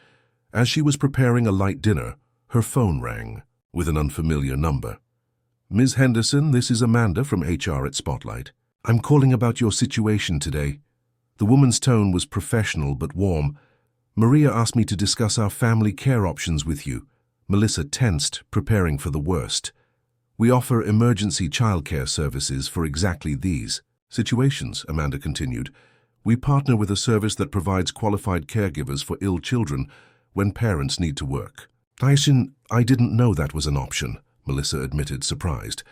As she was preparing a light dinner, her phone rang with an unfamiliar number. Ms. Henderson, this is Amanda from HR at Spotlight. I'm calling about your situation today. The woman's tone was professional but warm. Maria asked me to discuss our family care options with you. Melissa tensed, preparing for the worst. We offer emergency childcare services for exactly these situations, Amanda continued. We partner with a service that provides qualified caregivers for ill children when parents need to work. I didn't know that was an option, Melissa admitted, surprised.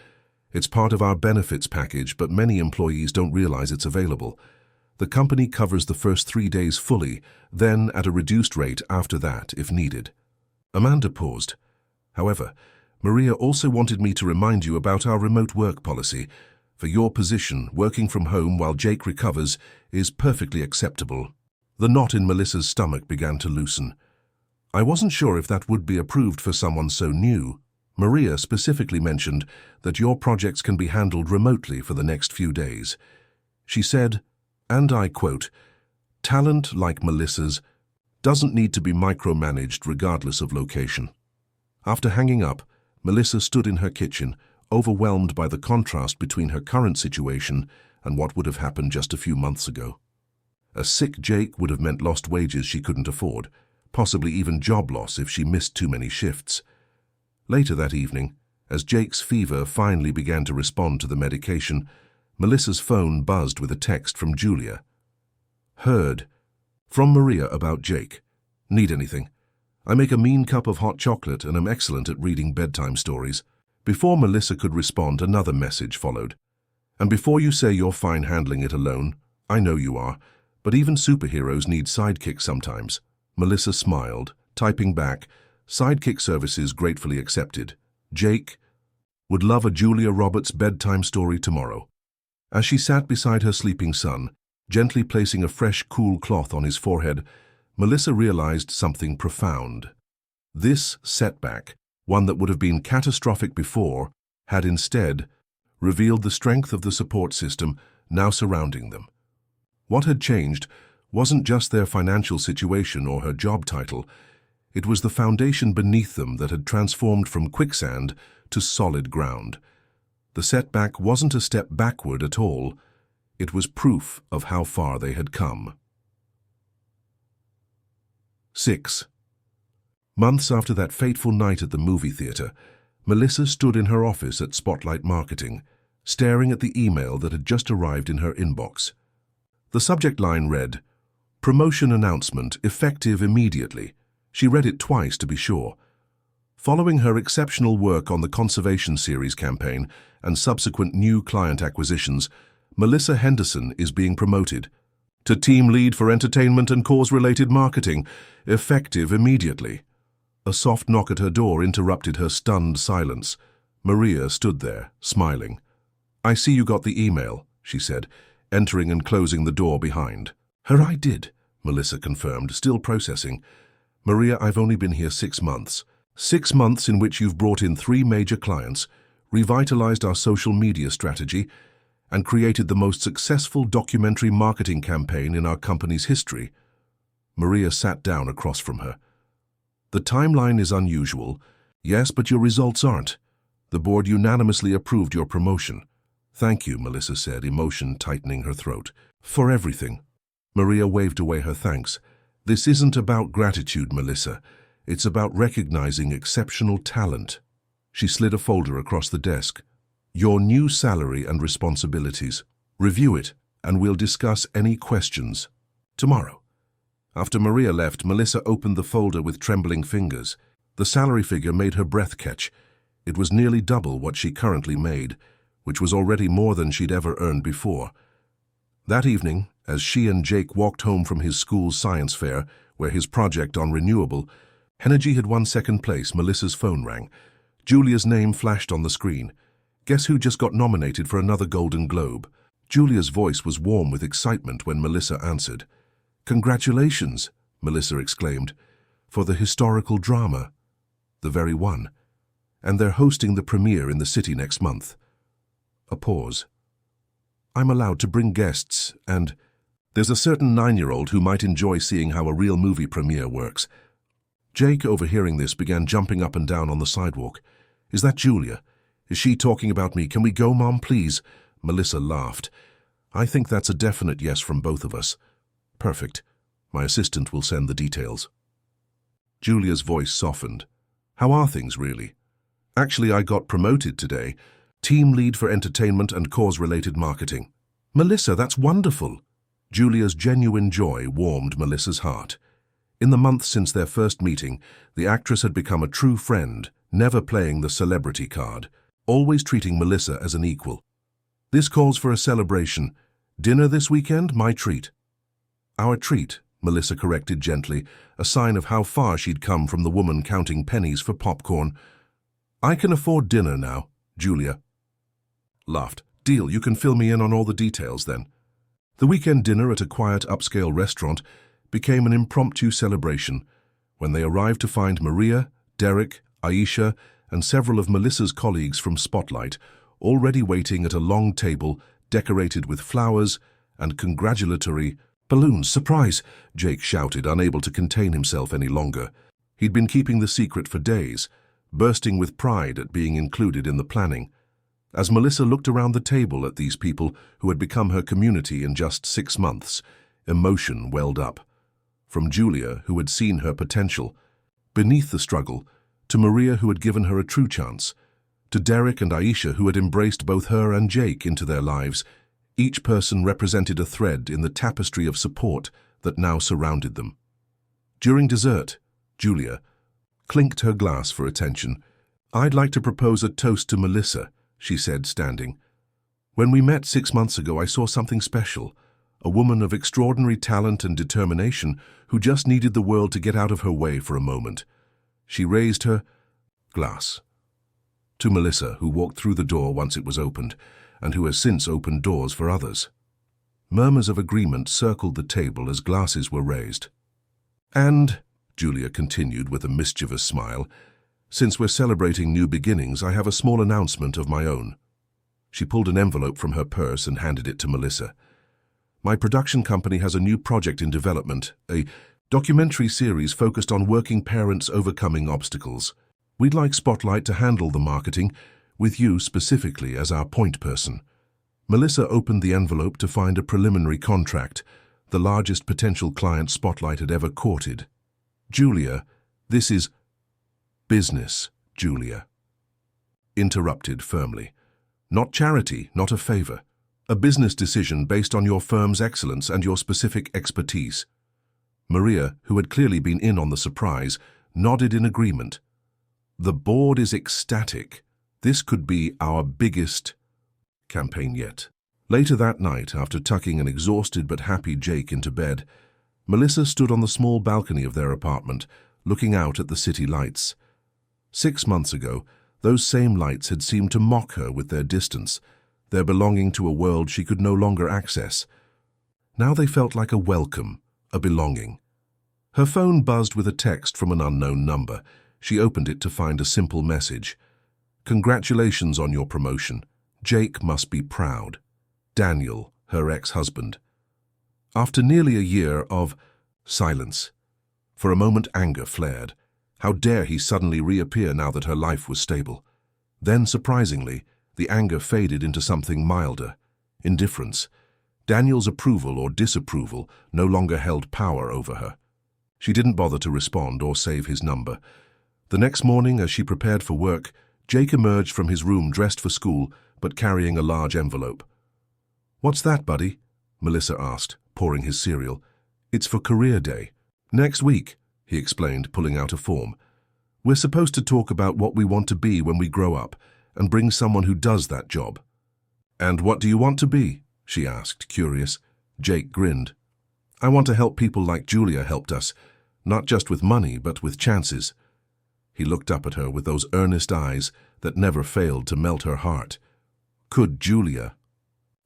It's part of our benefits package, but many employees don't realize it's available. The company covers the first 3 days fully, then at a reduced rate after that, if needed. Amanda paused. However, Maria also wanted me to remind you about our remote work policy. For your position, working from home while Jake recovers is perfectly acceptable. The knot in Melissa's stomach began to loosen. I wasn't sure if that would be approved for someone so new. Maria specifically mentioned that your projects can be handled remotely for the next few days. She said, and I quote, "Talent like Melissa's doesn't need to be micromanaged regardless of location." After hanging up, Melissa stood in her kitchen, overwhelmed by the contrast between her current situation and what would have happened just a few months ago. A sick Jake would have meant lost wages she couldn't afford, possibly even job loss if she missed too many shifts. Later that evening, as Jake's fever finally began to respond to the medication, Melissa's phone buzzed with a text from Julia. Heard from Maria about Jake. Need anything? I make a mean cup of hot chocolate and am excellent at reading bedtime stories. Before Melissa could respond, another message followed. And before you say you're fine handling it alone, I know you are, but even superheroes need sidekicks sometimes. Melissa smiled, typing back, "Sidekick services gratefully accepted. Jake would love a Julia Roberts bedtime story tomorrow." As she sat beside her sleeping son, gently placing a fresh, cool cloth on his forehead, Melissa realized something profound. This setback, one that would have been catastrophic before, had instead revealed the strength of the support system now surrounding them. What had changed wasn't just their financial situation or her job title. It was the foundation beneath them that had transformed from quicksand to solid ground. The setback wasn't a step backward at all. It was proof of how far they had come. 6. Months after that fateful night at the movie theater, Melissa stood in her office at Spotlight Marketing, staring at the email that had just arrived in her inbox. The subject line read, "Promotion announcement effective immediately." She read it twice to be sure. Following her exceptional work on the Conservation Series campaign and subsequent new client acquisitions, Melissa Henderson is being promoted to Team Lead for Entertainment and Cause-Related Marketing, effective immediately. A soft knock at her door interrupted her stunned silence. Maria stood there, smiling. "I see you got the email," she said, entering and closing the door behind her. "I did," Melissa confirmed, still processing. "Maria, I've only been here 6 months. 6 months in which you've brought in 3 major clients, revitalized our social media strategy, and created the most successful documentary marketing campaign in our company's history." Maria sat down across from her. "The timeline is unusual, yes, but your results aren't. The board unanimously approved your promotion." "Thank you," Melissa said, emotion tightening her throat. "For everything." Maria waved away her thanks. "This isn't about gratitude, Melissa. It's about recognizing exceptional talent." She slid a folder across the desk. "Your new salary and responsibilities. Review it, and we'll discuss any questions tomorrow." After Maria left, Melissa opened the folder with trembling fingers. The salary figure made her breath catch. It was nearly double what she currently made, which was already more than she'd ever earned before. That evening, as she and Jake walked home from his school's science fair, where his project on renewable energy had won second place, Melissa's phone rang. Julia's name flashed on the screen. Guess who just got nominated for another Golden Globe? Julia's voice was warm with excitement when Melissa answered. "Congratulations," Melissa exclaimed, "for the historical drama." "The very one. And they're hosting the premiere in the city next month." A pause. "I'm allowed to bring guests, and there's a certain 9-year-old who might enjoy seeing how a real movie premiere works." Jake, overhearing this, began jumping up and down on the sidewalk. "Is that Julia? Is she talking about me? Can we go, Mom, please?" Melissa laughed. "I think that's a definite yes from both of us." "Perfect. My assistant will send the details." Julia's voice softened. "How are things, really?" "Actually, I got promoted today. Team lead for entertainment and cause-related marketing." "Melissa, that's wonderful." Julia's genuine joy warmed Melissa's heart. In the months since their first meeting, the actress had become a true friend, never playing the celebrity card, always treating Melissa as an equal. "This calls for a celebration. Dinner this weekend? My treat." "Our treat," Melissa corrected gently, a sign of how far she'd come from the woman counting pennies for popcorn. "I can afford dinner now," Julia laughed. "Deal, you can fill me in on all the details then." The weekend dinner at a quiet upscale restaurant became an impromptu celebration when they arrived to find Maria, Derek, Aisha, and several of Melissa's colleagues from Spotlight already waiting at a long table decorated with flowers and congratulatory balloons. "Surprise!" Jake shouted, unable to contain himself any longer. He'd been keeping the secret for days, bursting with pride at being included in the planning. As Melissa looked around the table at these people who had become her community in just 6 months, emotion welled up. From Julia, who had seen her potential, beneath the struggle, to Maria, who had given her a true chance, to Derek and Aisha, who had embraced both her and Jake into their lives, each person represented a thread in the tapestry of support that now surrounded them. During dessert, Julia clinked her glass for attention. "I'd like to propose a toast to Melissa," she said, standing. "When we met 6 months ago, I saw something special, a woman of extraordinary talent and determination who just needed the world to get out of her way for a moment." She raised her glass to Melissa, who walked through the door once it was opened, and who has since opened doors for others. Murmurs of agreement circled the table as glasses were raised. "And," Julia continued with a mischievous smile, "since we're celebrating new beginnings, I have a small announcement of my own." She pulled an envelope from her purse and handed it to Melissa. "My production company has a new project in development, a documentary series focused on working parents overcoming obstacles. We'd like Spotlight to handle the marketing, with you specifically as our point person." Melissa opened the envelope to find a preliminary contract, the largest potential client Spotlight had ever courted. "Julia, this is..." "Business, Julia," interrupted firmly. "Not charity, not a favor. A business decision based on your firm's excellence and your specific expertise." Maria, who had clearly been in on the surprise, nodded in agreement. "The board is ecstatic. This could be our biggest campaign yet." Later that night, after tucking an exhausted but happy Jake into bed, Melissa stood on the small balcony of their apartment, looking out at the city lights. 6 months ago, those same lights had seemed to mock her with their distance, their belonging to a world she could no longer access. Now they felt like a welcome, a belonging. Her phone buzzed with a text from an unknown number. She opened it to find a simple message. "Congratulations on your promotion. Jake must be proud. Daniel, her ex-husband." After nearly a year of silence, for a moment anger flared. How dare he suddenly reappear now that her life was stable? Then, surprisingly, the anger faded into something milder, indifference. Daniel's approval or disapproval no longer held power over her. She didn't bother to respond or save his number. The next morning, as she prepared for work, Jake emerged from his room dressed for school, but carrying a large envelope. "What's that, buddy?" Melissa asked, pouring his cereal. "It's for career day." "Next week," he explained, pulling out a form. We're supposed to talk about what we want to be when we grow up and bring someone who does that job. And what do you want to be? She asked, curious. Jake grinned. I want to help people like Julia helped us, not just with money, but with chances. He looked up at her with those earnest eyes that never failed to melt her heart. Could Julia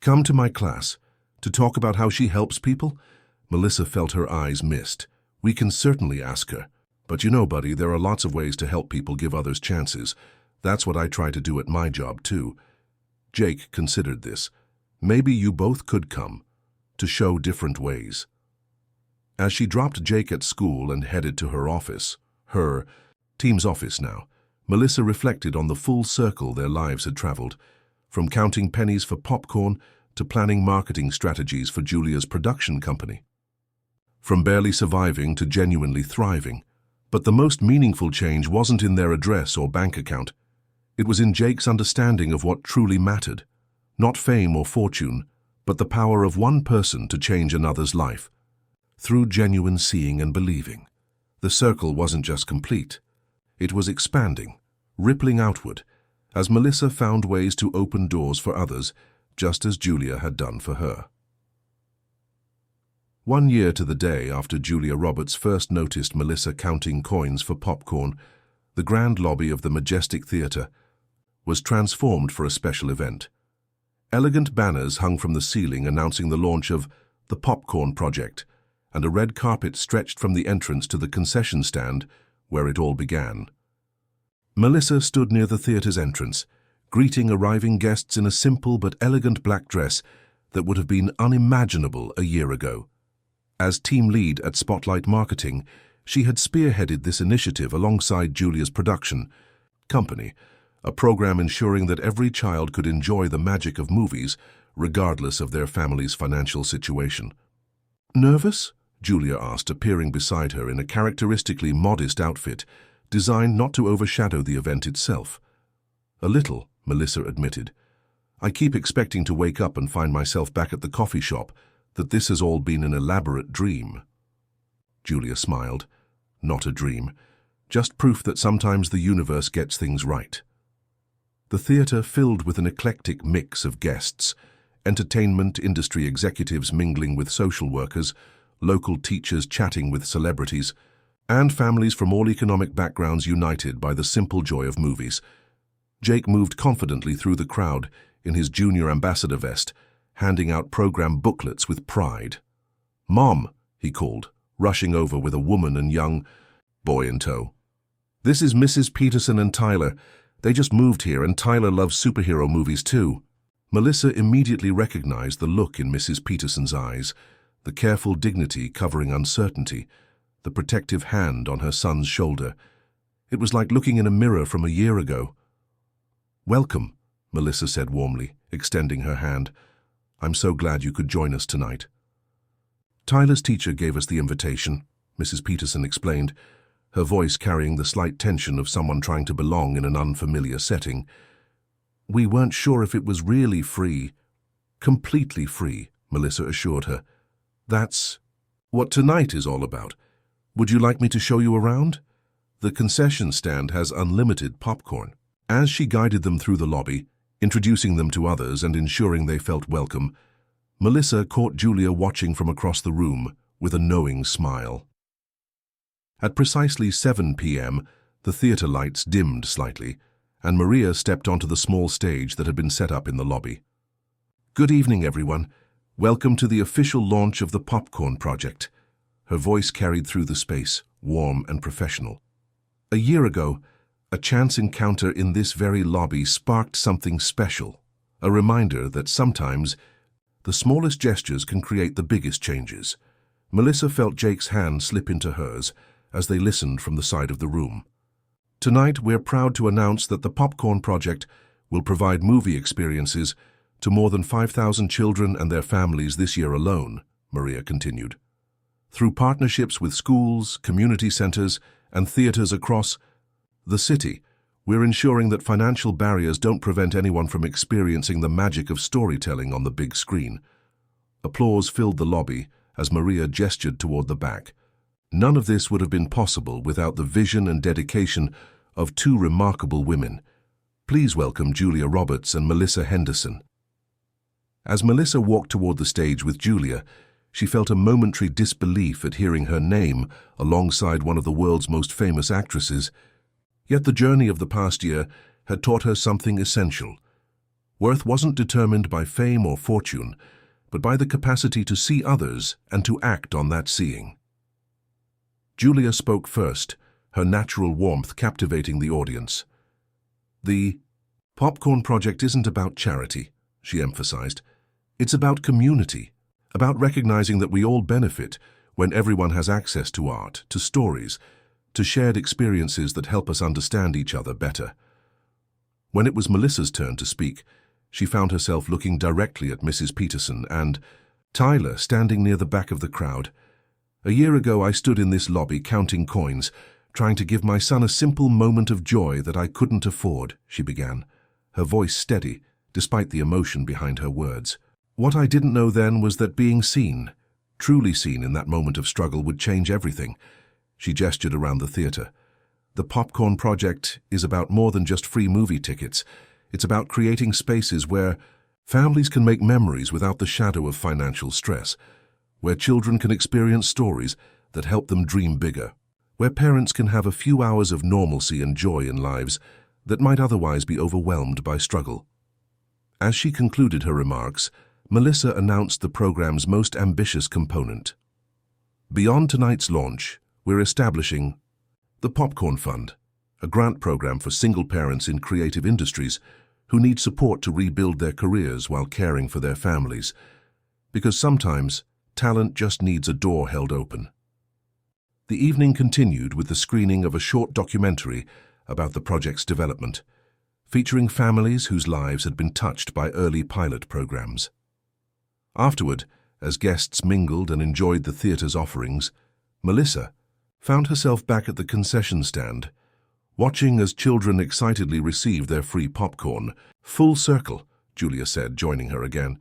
come to my class to talk about how she helps people? Melissa felt her eyes mist. We can certainly ask her. But you know, buddy, there are lots of ways to help people give others chances. That's what I try to do at my job, too. Jake considered this. Maybe you both could come, to show different ways. As she dropped Jake at school and headed to her office, her team's office now, Melissa reflected on the full circle their lives had traveled, from counting pennies for popcorn to planning marketing strategies for Julia's production company. From barely surviving to genuinely thriving. But the most meaningful change wasn't in their address or bank account. It was in Jake's understanding of what truly mattered. Not fame or fortune, but the power of one person to change another's life. Through genuine seeing and believing. The circle wasn't just complete. It was expanding, rippling outward, as Melissa found ways to open doors for others, just as Julia had done for her. 1 year to the day after Julia Roberts first noticed Melissa counting coins for popcorn, the grand lobby of the Majestic Theatre was transformed for a special event. Elegant banners hung from the ceiling announcing the launch of the Popcorn Project, and a red carpet stretched from the entrance to the concession stand where it all began. Melissa stood near the theatre's entrance, greeting arriving guests in a simple but elegant black dress that would have been unimaginable a year ago. As team lead at Spotlight Marketing, she had spearheaded this initiative alongside Julia's production company, a program ensuring that every child could enjoy the magic of movies, regardless of their family's financial situation. Nervous? Julia asked, appearing beside her in a characteristically modest outfit, designed not to overshadow the event itself. A little, Melissa admitted. I keep expecting to wake up and find myself back at the coffee shop, that this has all been an elaborate dream. Julia smiled. Not a dream, just proof that sometimes the universe gets things right. The theatre filled with an eclectic mix of guests, entertainment industry executives mingling with social workers, local teachers chatting with celebrities, and families from all economic backgrounds united by the simple joy of movies. Jake moved confidently through the crowd in his junior ambassador vest, handing out program booklets with pride. "Mom," he called, rushing over with a woman and young boy in tow. "This is Mrs. Peterson and Tyler. They just moved here, and Tyler loves superhero movies too." Melissa immediately recognized the look in Mrs. Peterson's eyes, the careful dignity covering uncertainty, the protective hand on her son's shoulder. It was like looking in a mirror from a year ago. "Welcome," Melissa said warmly, extending her hand. "I'm so glad you could join us tonight." "Tyler's teacher gave us the invitation," Mrs. Peterson explained, her voice carrying the slight tension of someone trying to belong in an unfamiliar setting. "We weren't sure if it was really free." "Completely free," Melissa assured her. "That's what tonight is all about. Would you like me to show you around? The concession stand has unlimited popcorn." As she guided them through the lobby, introducing them to others and ensuring they felt welcome, Melissa caught Julia watching from across the room with a knowing smile. At precisely 7 p.m., the theatre lights dimmed slightly, and Maria stepped onto the small stage that had been set up in the lobby. "Good evening, everyone. Welcome to the official launch of the Popcorn Project." Her voice carried through the space, warm and professional. A year ago, a chance encounter in this very lobby sparked something special, a reminder that sometimes the smallest gestures can create the biggest changes. Melissa felt Jake's hand slip into hers as they listened from the side of the room. "Tonight, we're proud to announce that the Popcorn Project will provide movie experiences to more than 5,000 children and their families this year alone," Maria continued. "Through partnerships with schools, community centers, and theaters across the city, we're ensuring that financial barriers don't prevent anyone from experiencing the magic of storytelling on the big screen." Applause filled the lobby as Maria gestured toward the back. None of this would have been possible without the vision and dedication of two remarkable women. Please welcome Julia Roberts and Melissa Henderson. As Melissa walked toward the stage with Julia, she felt a momentary disbelief at hearing her name alongside one of the world's most famous actresses. Yet the journey of the past year had taught her something essential. Worth wasn't determined by fame or fortune, but by the capacity to see others and to act on that seeing. Julia spoke first, her natural warmth captivating the audience. The Popcorn Project isn't about charity, she emphasized. It's about community, about recognizing that we all benefit when everyone has access to art, to stories, to shared experiences that help us understand each other better. When it was Melissa's turn to speak, she found herself looking directly at Mrs. Peterson and Tyler standing near the back of the crowd. A year ago I stood in this lobby counting coins, trying to give my son a simple moment of joy that I couldn't afford, she began, her voice steady, despite the emotion behind her words. What I didn't know then was that being seen, truly seen in that moment of struggle, would change everything. She gestured around the theater. The Popcorn Project is about more than just free movie tickets. It's about creating spaces where families can make memories without the shadow of financial stress, where children can experience stories that help them dream bigger, where parents can have a few hours of normalcy and joy in lives that might otherwise be overwhelmed by struggle. As she concluded her remarks, Melissa announced the program's most ambitious component. Beyond tonight's launch, we're establishing the Popcorn Fund, a grant program for single parents in creative industries who need support to rebuild their careers while caring for their families. Because sometimes, talent just needs a door held open. The evening continued with the screening of a short documentary about the project's development, featuring families whose lives had been touched by early pilot programs. Afterward, as guests mingled and enjoyed the theater's offerings, Melissa found herself back at the concession stand, watching as children excitedly received their free popcorn. Full circle, Julia said, joining her again.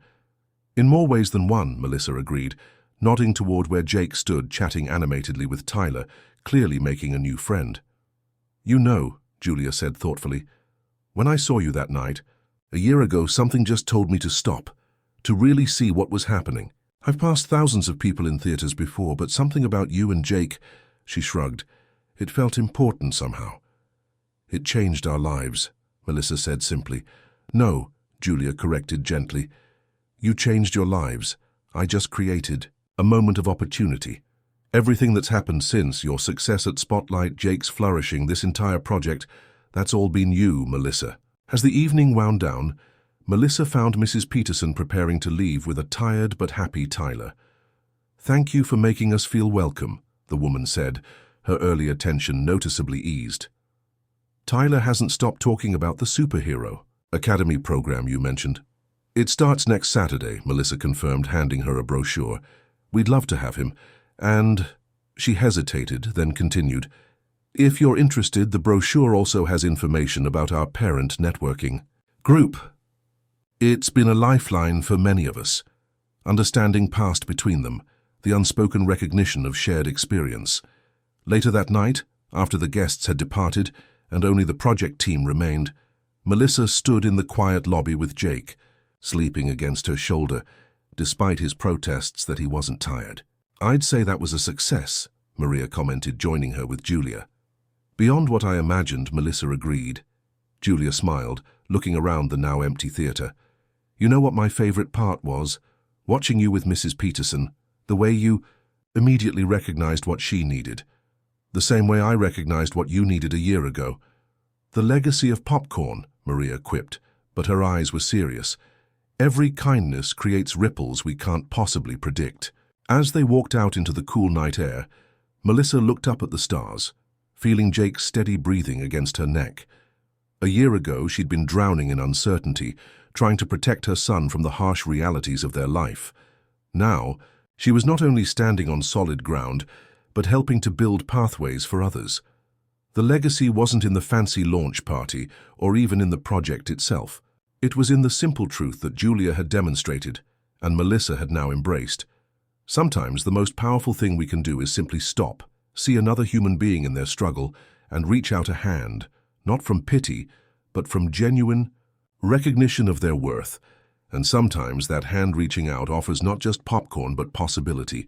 In more ways than one, Melissa agreed, nodding toward where Jake stood chatting animatedly with Tyler, clearly making a new friend. You know, Julia said thoughtfully, when I saw you that night, a year ago, something just told me to stop, to really see what was happening. I've passed thousands of people in theaters before, but something about you and Jake, she shrugged. It felt important somehow. It changed our lives, Melissa said simply. No, Julia corrected gently. You changed your lives. I just created a moment of opportunity. Everything that's happened since, your success at Spotlight, Jake's flourishing, this entire project, that's all been you, Melissa. As the evening wound down, Melissa found Mrs. Peterson preparing to leave with a tired but happy Tyler. Thank you for making us feel welcome, the woman said, her earlier tension noticeably eased. Tyler hasn't stopped talking about the Superhero Academy program you mentioned. It starts next Saturday, Melissa confirmed, handing her a brochure. We'd love to have him. And she hesitated, then continued. If you're interested, the brochure also has information about our parent networking group. It's been a lifeline for many of us. Understanding passed between them, the unspoken recognition of shared experience. Later that night, after the guests had departed and only the project team remained, Melissa stood in the quiet lobby with Jake, sleeping against her shoulder, despite his protests that he wasn't tired. I'd say that was a success, Maria commented, joining her with Julia. Beyond what I imagined, Melissa agreed. Julia smiled, looking around the now empty theater. You know what my favorite part was? Watching you with Mrs. Peterson, the way you immediately recognized what she needed. The same way I recognized what you needed a year ago. The legacy of popcorn, Maria quipped, but her eyes were serious. Every kindness creates ripples we can't possibly predict. As they walked out into the cool night air, Melissa looked up at the stars, feeling Jake's steady breathing against her neck. A year ago, she'd been drowning in uncertainty, trying to protect her son from the harsh realities of their life. Now, she was not only standing on solid ground, but helping to build pathways for others. The legacy wasn't in the fancy launch party or even in the project itself. It was in the simple truth that Julia had demonstrated and Melissa had now embraced. Sometimes the most powerful thing we can do is simply stop see another human being in their struggle, and reach out a hand, not from pity, but from genuine recognition of their worth. And sometimes that hand reaching out offers not just popcorn but possibility,